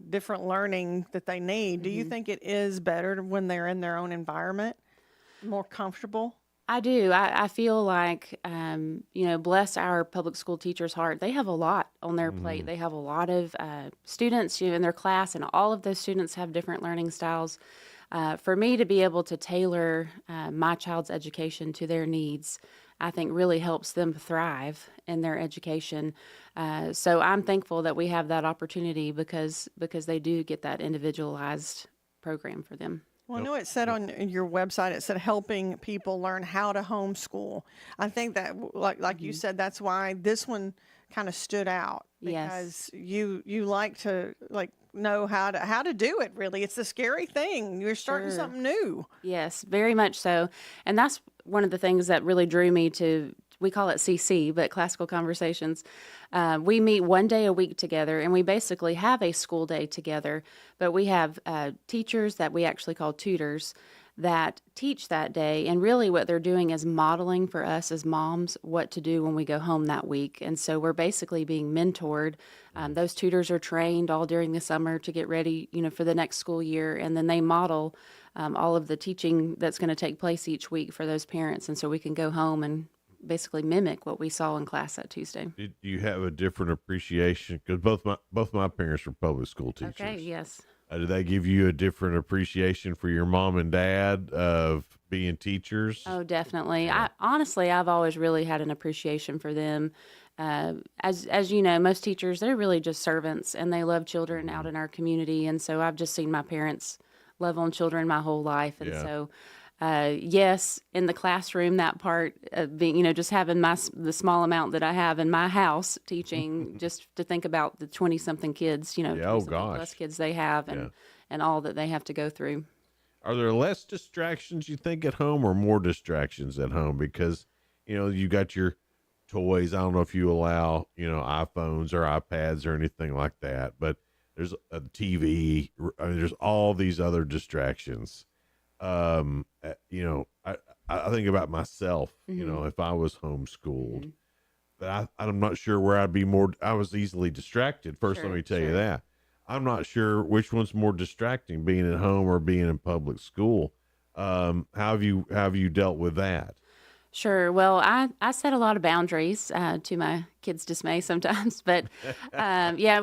different learning that they need. Do you think it is better when they're in their own environment, more comfortable? I do. I feel like, bless our public school teachers' heart. They have a lot on their plate. They have a lot of students in their class, and all of those students have different learning styles. For me to be able to tailor my child's education to their needs, I think really helps them thrive in their education. So I'm thankful that we have that opportunity because they do get that individualized program for them. Well, I know it said on your website, it said helping people learn how to homeschool. I think that, like you said, that's why this one kind of stood out, because you like to know how to do it. Really, it's a scary thing. You're starting something new. Yes, very much so, and that's one of the things that really drew me to. We call it CC, but Classical Conversations. We meet one day a week together, and we basically have a school day together. But we have teachers that we actually call tutors that teach that day. And really what they're doing is modeling for us as moms what to do when we go home that week. And so we're basically being mentored. Those tutors are trained all during the summer to get ready, for the next school year. And then they model all of the teaching that's going to take place each week for those parents. And so we can go home and basically mimic what we saw in class that Tuesday. Did you have a different appreciation? Because both my parents were public school teachers. Okay, yes. Did they give you a different appreciation for your mom and dad of being teachers? Oh, definitely. I've always really had an appreciation for them. As you know, most teachers, they're really just servants, and they love children out in our community. And so I've just seen my parents love on children my whole life. And so Yes, in the classroom, that part of being, just having the small amount that I have in my house teaching, just to think about the 20-something kids, Yeah, 20-something gosh. plus kids they have, and all that they have to go through. Are there less distractions, you think, at home, or more distractions at home? Because, you got your toys. I don't know if you allow, iPhones or iPads or anything like that, but there's a TV. I mean, there's all these other distractions. I think about myself, if I was homeschooled, but I'm not sure where I'd be more. I was easily distracted. First, let me tell you that. I'm not sure which one's more distracting, being at home or being in public school. How have you dealt with that? Sure. Well, I set a lot of boundaries to my kids' dismay sometimes, but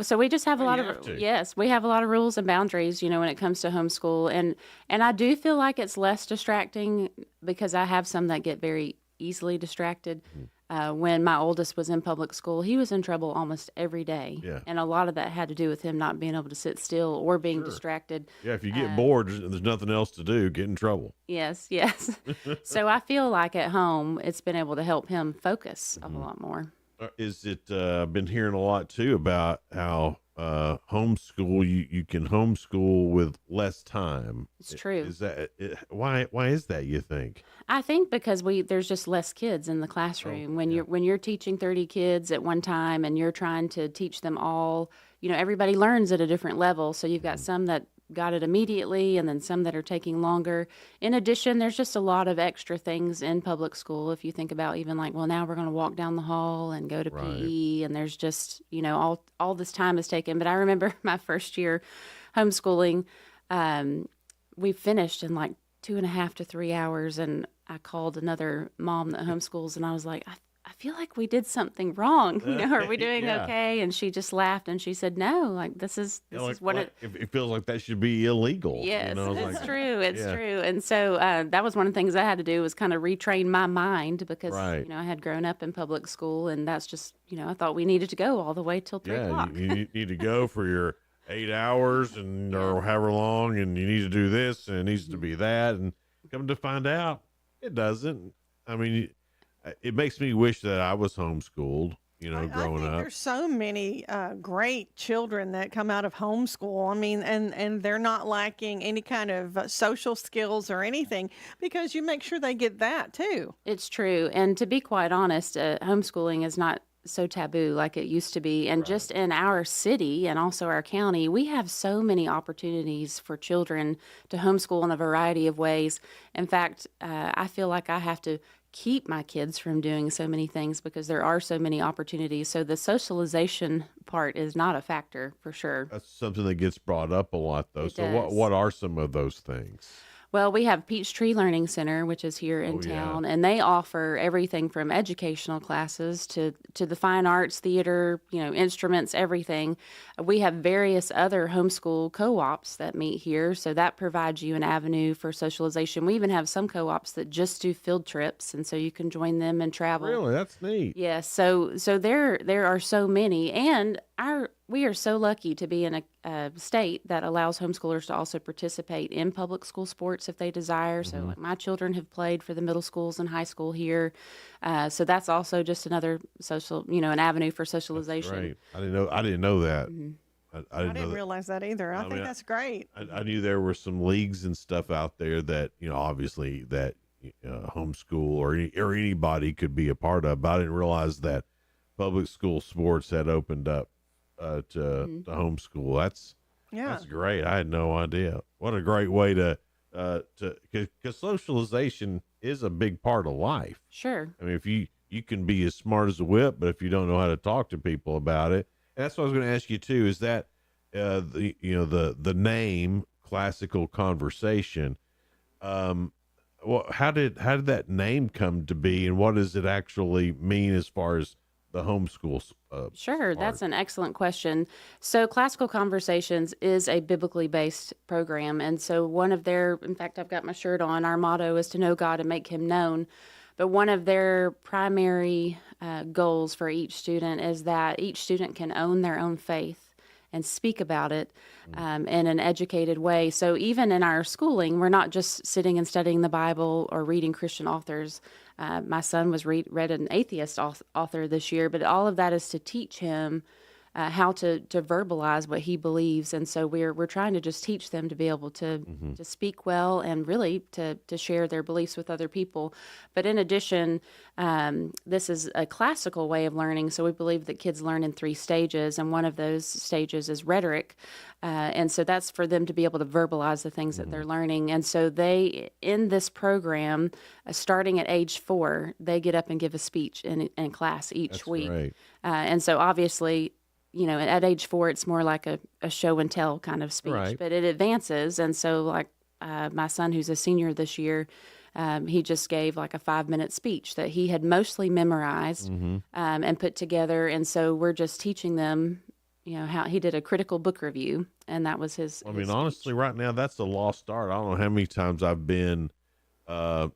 so we just have a lot of yes, we have a lot of rules and boundaries, when it comes to homeschool, and I do feel like it's less distracting because I have some that get very easily distracted. When my oldest was in public school, he was in trouble almost every day, and a lot of that had to do with him not being able to sit still or being distracted. Yeah, if you get bored, there's nothing else to do, get in trouble. Yes. So I feel like at home, it's been able to help him focus a lot more. Is it been hearing a lot too about how homeschool you can homeschool with less time? It's true. Is that why is that, you think? I think because there's just less kids in the classroom. When you're teaching 30 kids at one time and you're trying to teach them all, everybody learns at a different level. So you've got some that got it immediately and then some that are taking longer. In addition, there's just a lot of extra things in public school. If you think about even like, well, now we're going to walk down the hall and go to PE, and there's just, all this time is taken. But I remember my first year homeschooling, we finished in like 2.5 to 3 hours, and I called another mom that homeschools, and I was like, I feel like we did something wrong. Are we doing okay? And she just laughed and she said, no, like this is what it feels like that should be illegal. Yes, it's true. It's true. And so that was one of the things I had to do, was kind of retrain my mind because, I had grown up in public school, and that's just, I thought we needed to go all the way till 3 o'clock. You need to go for your 8 hours and or however long, and you need to do this and it needs to be that. And come to find out, it doesn't. I mean, it makes me wish that I was homeschooled, growing up. There's so many great children that come out of homeschool. I mean, and they're not lacking any kind of social skills or anything, because you make sure they get that too. It's true. And to be quite honest, homeschooling is not so taboo like it used to be. And just in our city and also our county, we have so many opportunities for children to homeschool in a variety of ways. In fact, I feel like I have to keep my kids from doing so many things because there are so many opportunities. So the socialization part is not a factor for sure. That's something that gets brought up a lot, though. So what are some of those things? Well, we have Peachtree Learning Center, which is here in town, and they offer everything from educational classes to the fine arts, theater, instruments, everything. We have various other homeschool co-ops that meet here, so that provides you an avenue for socialization. We even have some co-ops that just do field trips, and so you can join them and travel. Really? That's neat. Yes, so there are so many, and we are so lucky to be in a state that allows homeschoolers to also participate in public school sports if they desire. So like my children have played for the middle schools and high school here. So that's also just another an avenue for socialization. Right. I didn't know that. I didn't realize that either. I think that's great. I knew there were some leagues and stuff out there that, obviously that homeschool or anybody could be a part of, but I didn't realize that public school sports had opened up to homeschool. That's great. I had no idea. What a great way to because socialization is a big part of life. Sure. I mean, if you can be as smart as a whip, but if you don't know how to talk to people about it, and that's what I was going to ask you too. Is that the name Classical Conversation? How did that name come to be, and what does it actually mean as far as the homeschool? Sure, that's an excellent question. So Classical Conversations is a biblically based program. And so in fact, I've got my shirt on, our motto is to know God and make him known. But one of their primary goals for each student is that each student can own their own faith and speak about it in an educated way. So even in our schooling, we're not just sitting and studying the Bible or reading Christian authors. My son was read an atheist author this year, but all of that is to teach him how to verbalize what he believes. And so we're trying to just teach them to be able to speak well and really to share their beliefs with other people. But in addition, this is a classical way of learning. So we believe that kids learn in 3 stages, and one of those stages is rhetoric. And so that's for them to be able to verbalize the things that they're learning. And so they, in this program, starting at age 4, they get up and give a speech in class each week. Great. And so obviously, at age 4, it's more like a show and tell kind of speech, Right. but it advances. And so like my son, who's a senior this year, he just gave like a 5-minute speech that he had mostly memorized and put together. And so we're just teaching them, how he did a critical book review, and that was his. I mean, honestly, right now, that's a lost art. I don't know how many times I've been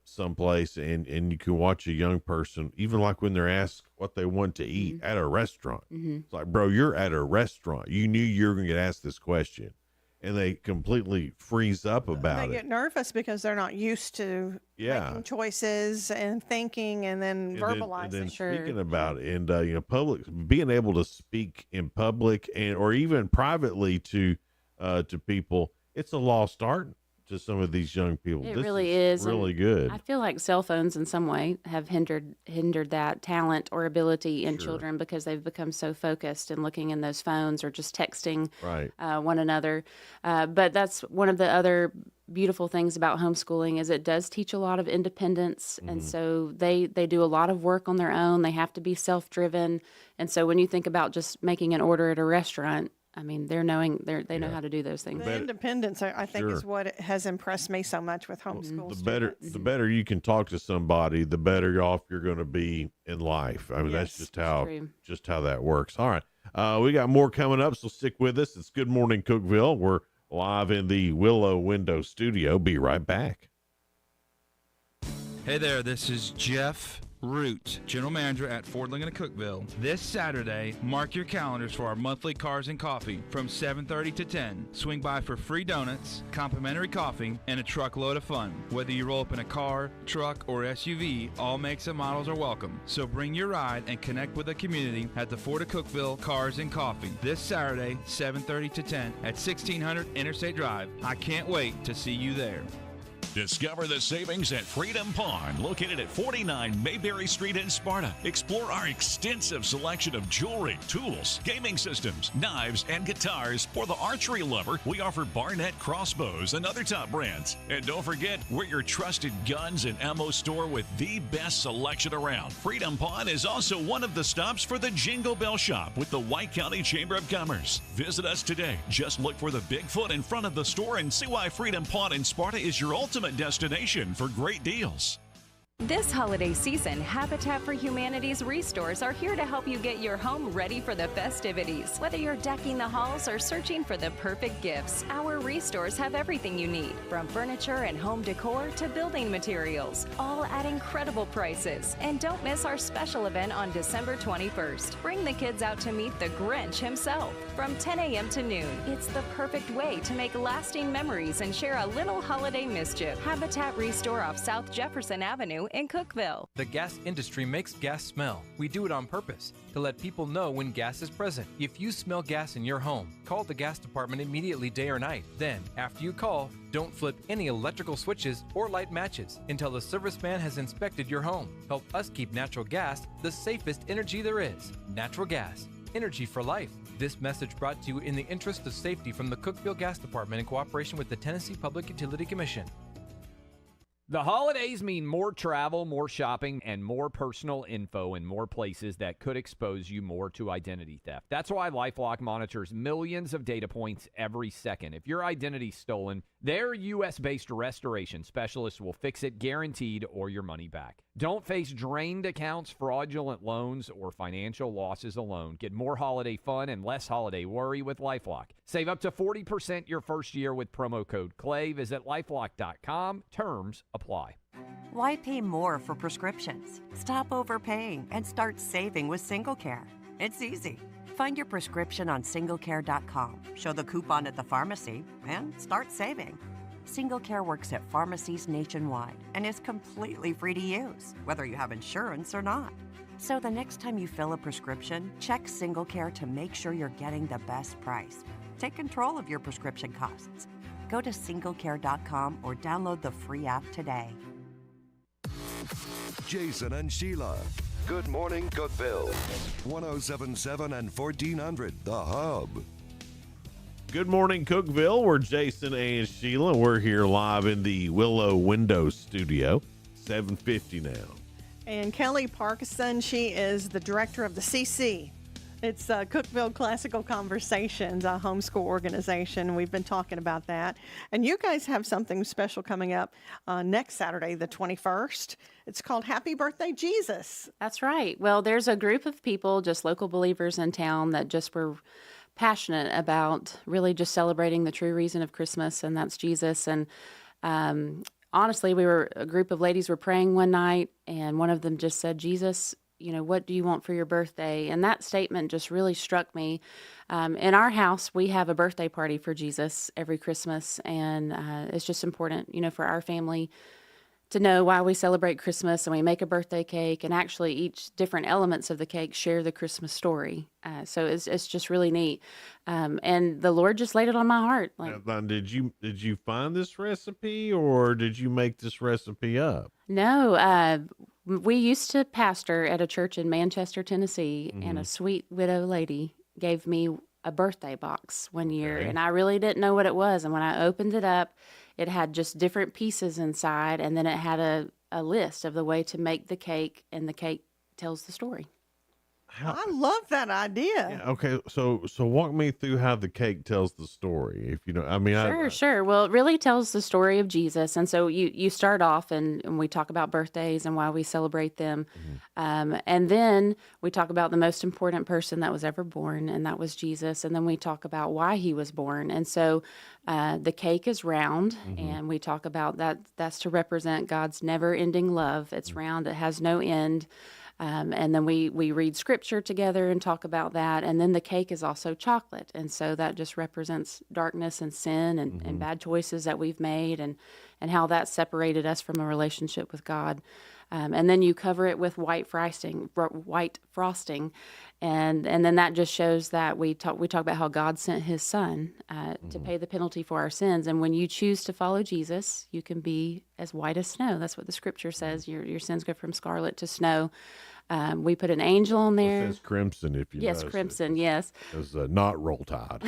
someplace and you can watch a young person, even like when they're asked what they want to eat at a restaurant. It's like, bro, you're at a restaurant. You knew you were going to get asked this question, and they completely freeze up about They it. get nervous because they're not used to making choices and thinking and then verbalizing. And then speaking about it, and public, being able to speak in public or even privately to people, it's a lost art to some of these young people. It This really is really and good. I feel like cell phones in some way have hindered that talent or ability in children because they've become so focused and looking in those phones or just texting one another. But that's one of the other beautiful things about homeschooling is it does teach a lot of independence. And so they do a lot of work on their own. They have to be self-driven. And so when you think about just making an order at a restaurant, I mean, they know how to do those things. The independence, I think, is what has impressed me so much with homeschool. The better you can talk to somebody, the better off you're going to be in life. I mean, that's just how that works. All right. We got more coming up, so stick with us. It's Good Morning Cookeville. We're live in the Willow Window studio. Be right back. Hey there, this is Jeff Root, General Manager at Ford Lincoln of Cookeville. This Saturday, mark your calendars for our monthly Cars and Coffee from 7:30 to 10. Swing by for free donuts, complimentary coffee, and a truckload of fun. Whether you roll up in a car, truck, or SUV, all makes and models are welcome. So bring your ride and connect with the community at the Ford of Cookeville Cars and Coffee this Saturday, 7:30 to 10 at 1600 Interstate Drive. I can't wait to see you there. Discover the savings at Freedom Pawn, located at 49 Mayberry Street in Sparta. Explore our extensive selection of jewelry, tools, gaming systems, knives, and guitars. For the archery lover, we offer Barnett crossbows and other top brands. And don't forget, we're your trusted guns and ammo store with the best selection around. Freedom Pawn is also one of the stops for the Jingle Bell Shop with the White County Chamber of Commerce. Visit us today. Just look for the Bigfoot in front of the store and see why Freedom Pawn in Sparta is your ultimate destination for great deals. This holiday season, Habitat for Humanity's Restores are here to help you get your home ready for the festivities. Whether you're decking the halls or searching for the perfect gifts, our Restores have everything you need, from furniture and home decor to building materials, all at incredible prices. And don't miss our special event on December 21st. Bring the kids out to meet the Grinch himself from 10 a.m. to noon. It's the perfect way to make lasting memories and share a little holiday mischief. Habitat Restore off South Jefferson Avenue in Cookeville. The gas industry makes gas smell. We do it on purpose to let people know when gas is present. If you smell gas in your home, call the gas department immediately, day or night. Then, after you call, don't flip any electrical switches or light matches until the serviceman has inspected your home. Help us keep natural gas the safest energy there is. Natural gas, energy for life. This message brought to you in the interest of safety from the Cookeville Gas Department in cooperation with the Tennessee Public Utility Commission. The holidays mean more travel, more shopping, and more personal info in more places that could expose you more to identity theft. That's why LifeLock monitors millions of data points every second. If your identity's stolen, their U.S.-based restoration specialists will fix it guaranteed or your money back. Don't face drained accounts, fraudulent loans, or financial losses alone. Get more holiday fun and less holiday worry with LifeLock. Save up to 40% your first year with promo code CLAY. Visit LifeLock.com. Terms apply. Why pay more for prescriptions? Stop overpaying and start saving with SingleCare. It's easy. Find your prescription on singlecare.com, show the coupon at the pharmacy, and start saving. SingleCare works at pharmacies nationwide and is completely free to use, whether you have insurance or not. So the next time you fill a prescription, check SingleCare to make sure you're getting the best price. Take control of your prescription costs. Go to singlecare.com or download the free app today. Jason and Sheila. Good morning, Cookeville. 1077 and 1400, The Hub. Good morning, Cookeville. We're Jason and Sheila. We're here live in the Willow Window Studio. 7:50 now. And Kelly Parkinson, she is the director of the CC. It's Cookeville Classical Conversations, a homeschool organization. We've been talking about that. And you guys have something special coming up next Saturday, the 21st. It's called Happy Birthday, Jesus. That's right. Well, there's a group of people, just local believers in town, that just were passionate about really just celebrating the true reason of Christmas, and that's Jesus. And honestly, a group of ladies were praying one night, and one of them just said, Jesus, what do you want for your birthday? And that statement just really struck me. In our house, we have a birthday party for Jesus every Christmas, and it's just important, for our family to know why we celebrate Christmas, and we make a birthday cake, and actually each different elements of the cake share the Christmas story. So it's just really neat. And the Lord just laid it on my heart. Now, did you find this recipe, or did you make this recipe up? No, we used to pastor at a church in Manchester, Tennessee, and a sweet widow lady gave me a birthday box one year, and I really didn't know what it was. And when I opened it up, it had just different pieces inside, and then it had a list of the way to make the cake, and the cake tells the story. I love that idea. Yeah, okay, so walk me through how the cake tells the story. If you know, I mean, Sure. Well, it really tells the story of Jesus, and so you start off, and we talk about birthdays and why we celebrate them, and then we talk about the most important person that was ever born, and that was Jesus, and then we talk about why he was born, and so the cake is round, and we talk about that. That's to represent God's never-ending love. It's round; it has no end. And then we read scripture together and talk about that. And then the cake is also chocolate. And so that just represents darkness and sin and bad choices that we've made and how that separated us from a relationship with God. And then you cover it with white frosting. And then that just shows that we talk about how God sent his son to pay the penalty for our sins. And when you choose to follow Jesus, you can be as white as snow. That's what the scripture says. Your sins go from scarlet to snow. We put an angel on there. It says crimson, if you Yes, crimson, yes. It's not Roll Tide.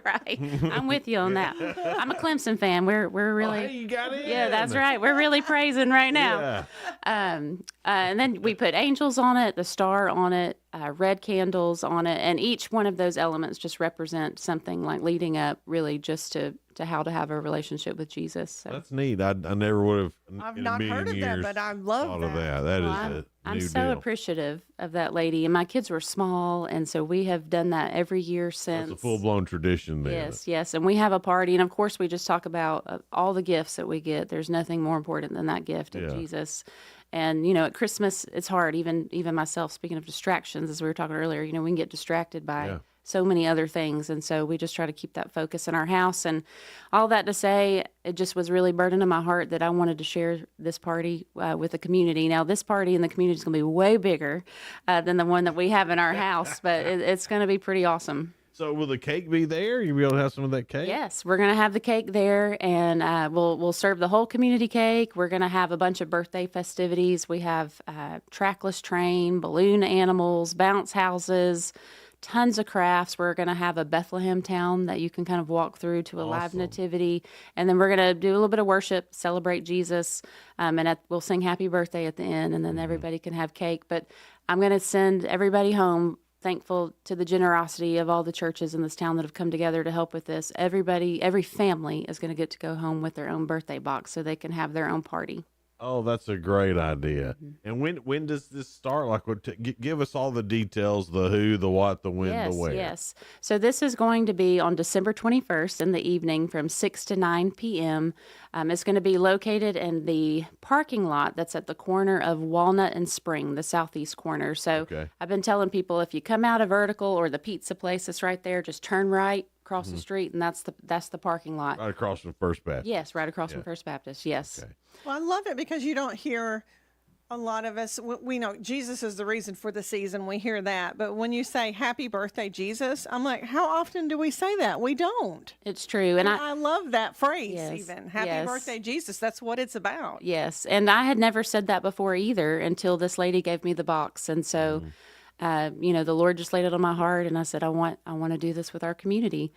Right. I'm with you on that. I'm a Clemson fan. We're really. Hey, you got it. Yeah, that's right. We're really praising right now. Yeah. And then we put angels on it, the star on it, red candles on it, and each one of those elements just represent something like leading up really just to how to have a relationship with Jesus. So. That's neat. I never would have. I've not heard of that, but I love that. That is I'm new so deal. appreciative of that lady, and my kids were small, and so we have done that every year since. It's a full-blown tradition then. Yes, and we have a party, and of course we just talk about all the gifts that we get. There's nothing more important than that gift of Jesus. And at Christmas it's hard. Even myself, speaking of distractions, as we were talking earlier, we can get distracted by so many other things, and so we just try to keep that focus in our house. And all that to say, it just was really burdening my heart that I wanted to share this party with the community. Now, this party in the community is going to be way bigger than the one that we have in our house, but it's going to be pretty awesome. So will the cake be there? You'll be able to have some of that cake? Yes, we're going to have the cake there, and we'll serve the whole community cake. We're going to have a bunch of birthday festivities. We have trackless train, balloon animals, bounce houses, tons of crafts. We're going to have a Bethlehem town that you can kind of walk through to a live nativity. And then we're going to do a little bit of worship, celebrate Jesus, and we'll sing happy birthday at the end, and then everybody can have cake. But I'm going to send everybody home thankful to the generosity of all the churches in this town that have come together to help with this. Every family is going to get to go home with their own birthday box so they can have their own party. Oh, that's a great idea. Mm-hmm. And when does this start? Like, give us all the details: the who, the what, the when, the where. Yes. So this is going to be on December 21st in the evening from 6 to 9 p.m. It's going to be located in the parking lot that's at the corner of Walnut and Spring, the southeast corner. So I've been telling people, if you come out of Vertical or the pizza place that's right there, just turn right across the street, and that's the parking lot. Right across from First Baptist. Yes, right across from First Baptist. Yes. Okay. Well, I love it because you don't hear a lot of us. We know Jesus is the reason for the season. We hear that. But when you say happy birthday, Jesus, I'm like, how often do we say that? We don't. It's true. And I love that phrase, Yes, even. Happy yes. birthday, Jesus. That's what it's about. Yes, and I had never said that before either until this lady gave me the box, and so, the Lord just laid it on my heart, and I said, I want to do this with our community.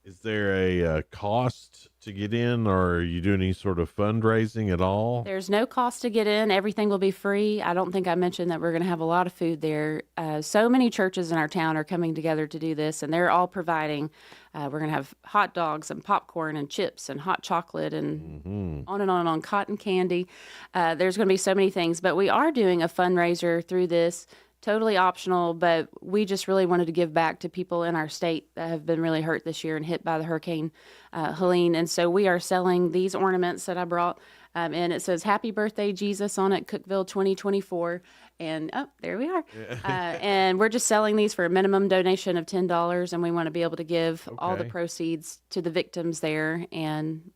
Is there a cost to get in, or are you doing any sort of fundraising at all? There's no cost to get in. Everything will be free. I don't think I mentioned that we're going to have a lot of food there. So many churches in our town are coming together to do this, and they're all providing. We're going to have hot dogs and popcorn and chips and hot chocolate and on and on, cotton candy. There's going to be so many things, but we are doing a fundraiser through this. Totally optional, but we just really wanted to give back to people in our state that have been really hurt this year and hit by the Hurricane Helene. And so we are selling these ornaments that I brought, and it says Happy Birthday, Jesus on it, Cookeville 2024. And, there we are. And we're just selling these for a minimum donation of $10, and we want to be able to give all the proceeds to the victims there. And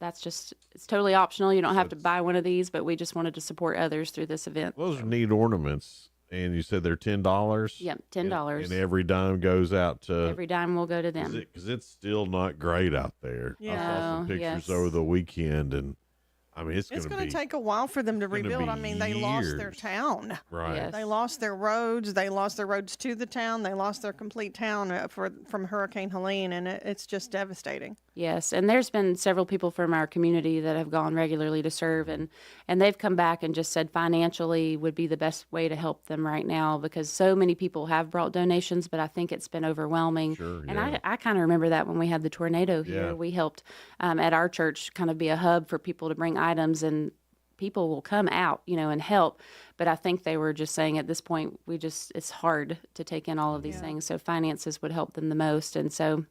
it's totally optional. You don't have to buy one of these, but we just wanted to support others through this event. Those are neat ornaments. And you said they're $10? Yep, $10. And every dime goes out to... Every dime will go to them. Because it's still not great out there. I saw some pictures over the weekend, and I mean, it's going to take a while for them to rebuild. I mean, they lost their town. Right. Yes. They lost their roads. They lost their roads to the town. They lost their complete town from Hurricane Helene, and it's just devastating. Yes, and there's been several people from our community that have gone regularly to serve, and they've come back and just said financially would be the best way to help them right now, because so many people have brought donations, but I think it's been overwhelming. Sure, and I kind of remember that when we had the tornado here. Yeah. We helped at our church kind of be a hub for people to bring items, and people will come out, and help. But I think they were just saying at this point, it's hard to take in all of these things, so finances would help them the most. And so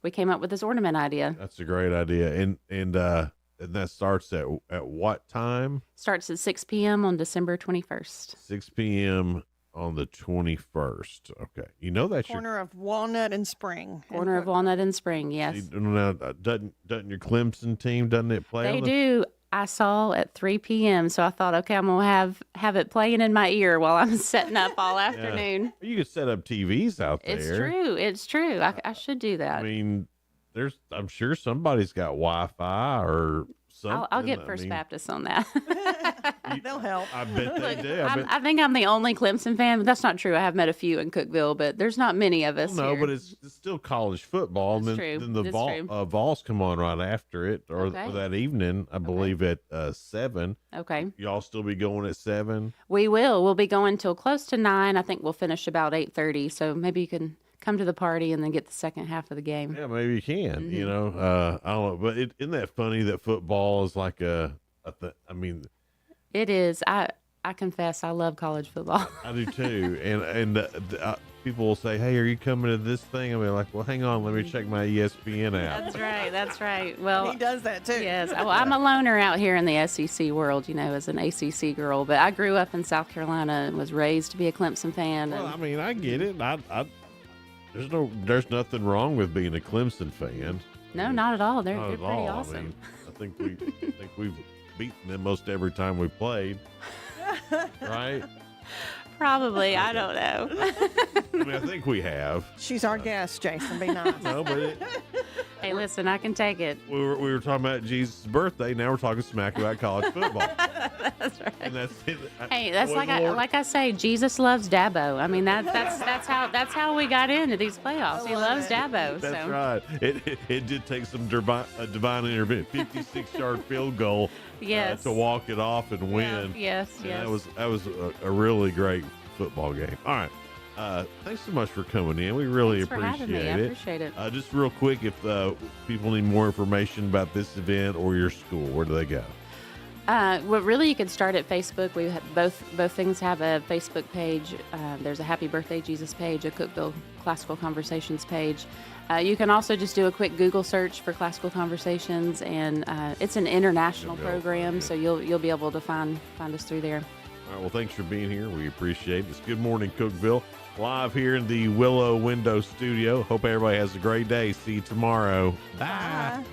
we came up with this ornament idea. That's a great idea. And that starts at what time? Starts at 6 p.m. on December 21st. 6 p.m. on the 21st. Okay. That's Corner of Walnut and Spring. Corner of Walnut and Spring, yes. Now, doesn't your Clemson team, doesn't it play? They do. I saw at 3 p.m., so I thought, okay, I'm going to have it playing in my ear while I'm setting up all afternoon. You could set up TVs out there. It's true. I should do that. I mean, I'm sure somebody's got Wi-Fi or something. I'll get First Baptist on that. They'll help. I bet they do. I think I'm the only Clemson fan, but that's not true. I have met a few in Cookeville, but there's not many of us No, here. but it's still college football. That's And true. then the That's true. Vols come on right after it, or Okay. that evening, I believe at 7. Okay. Y'all still be going at 7? We will. We'll be going till close to 9. I think we'll finish about 8:30, so maybe you can come to the party and then get the second half of the game. Yeah, maybe you can. Mm-hmm. I don't know, but isn't that funny that football is like I mean, It is. I confess, I love college football. I do too. and people will say, "Hey, are you coming to this thing?" I'll be like, "Well, hang on, let me check my ESPN app." That's right. Well, he does that too. Yes. Well, I'm a loner out here in the SEC world, as an ACC girl, but I grew up in South Carolina and was raised to be a Clemson fan. Well, I mean, I get it. There's nothing wrong with being a Clemson fan. No, not at all. They're Not pretty at all. awesome. I think we've beaten them most every time we played. Right? Probably. I don't know. I mean, I think we have. She's our guest, Jason. Be nice. No, but Hey, listen, I can take it. we were talking about Jesus' birthday. Now we're talking smack about college football. That's right. And that's it. Hey, that's Boy, like I say, Jesus loves Dabo. I mean, that's how we got into these playoffs. He loves Dabo. That's so. right. It did take some divine intervention. 56-yard field goal Yes. to walk it off and win. Yes, And yes. that was a really great football game. All right. Thanks so much for coming in. We really Thanks for having me. I appreciate it. Just real quick, if people need more information about this event or your school, where do they go? Well, really, you could start at Facebook. We have both things have a Facebook page. There's a Happy Birthday Jesus page, a Cookeville Classical Conversations page. You can also just do a quick Google search for Classical Conversations, and it's an international program, so you'll be able to find us through there. All right, well, thanks for being here. We appreciate it. It's Good Morning Cookeville, live here in the Willow Window Studio. Hope everybody has a great day. See you tomorrow. Bye.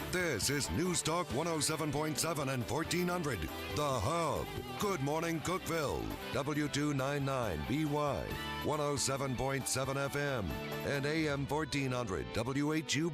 This is News Talk 107.7 and 1400. The Hub. Good Morning Cookeville. W299BY. 107.7 FM. And AM 1400 WHUB.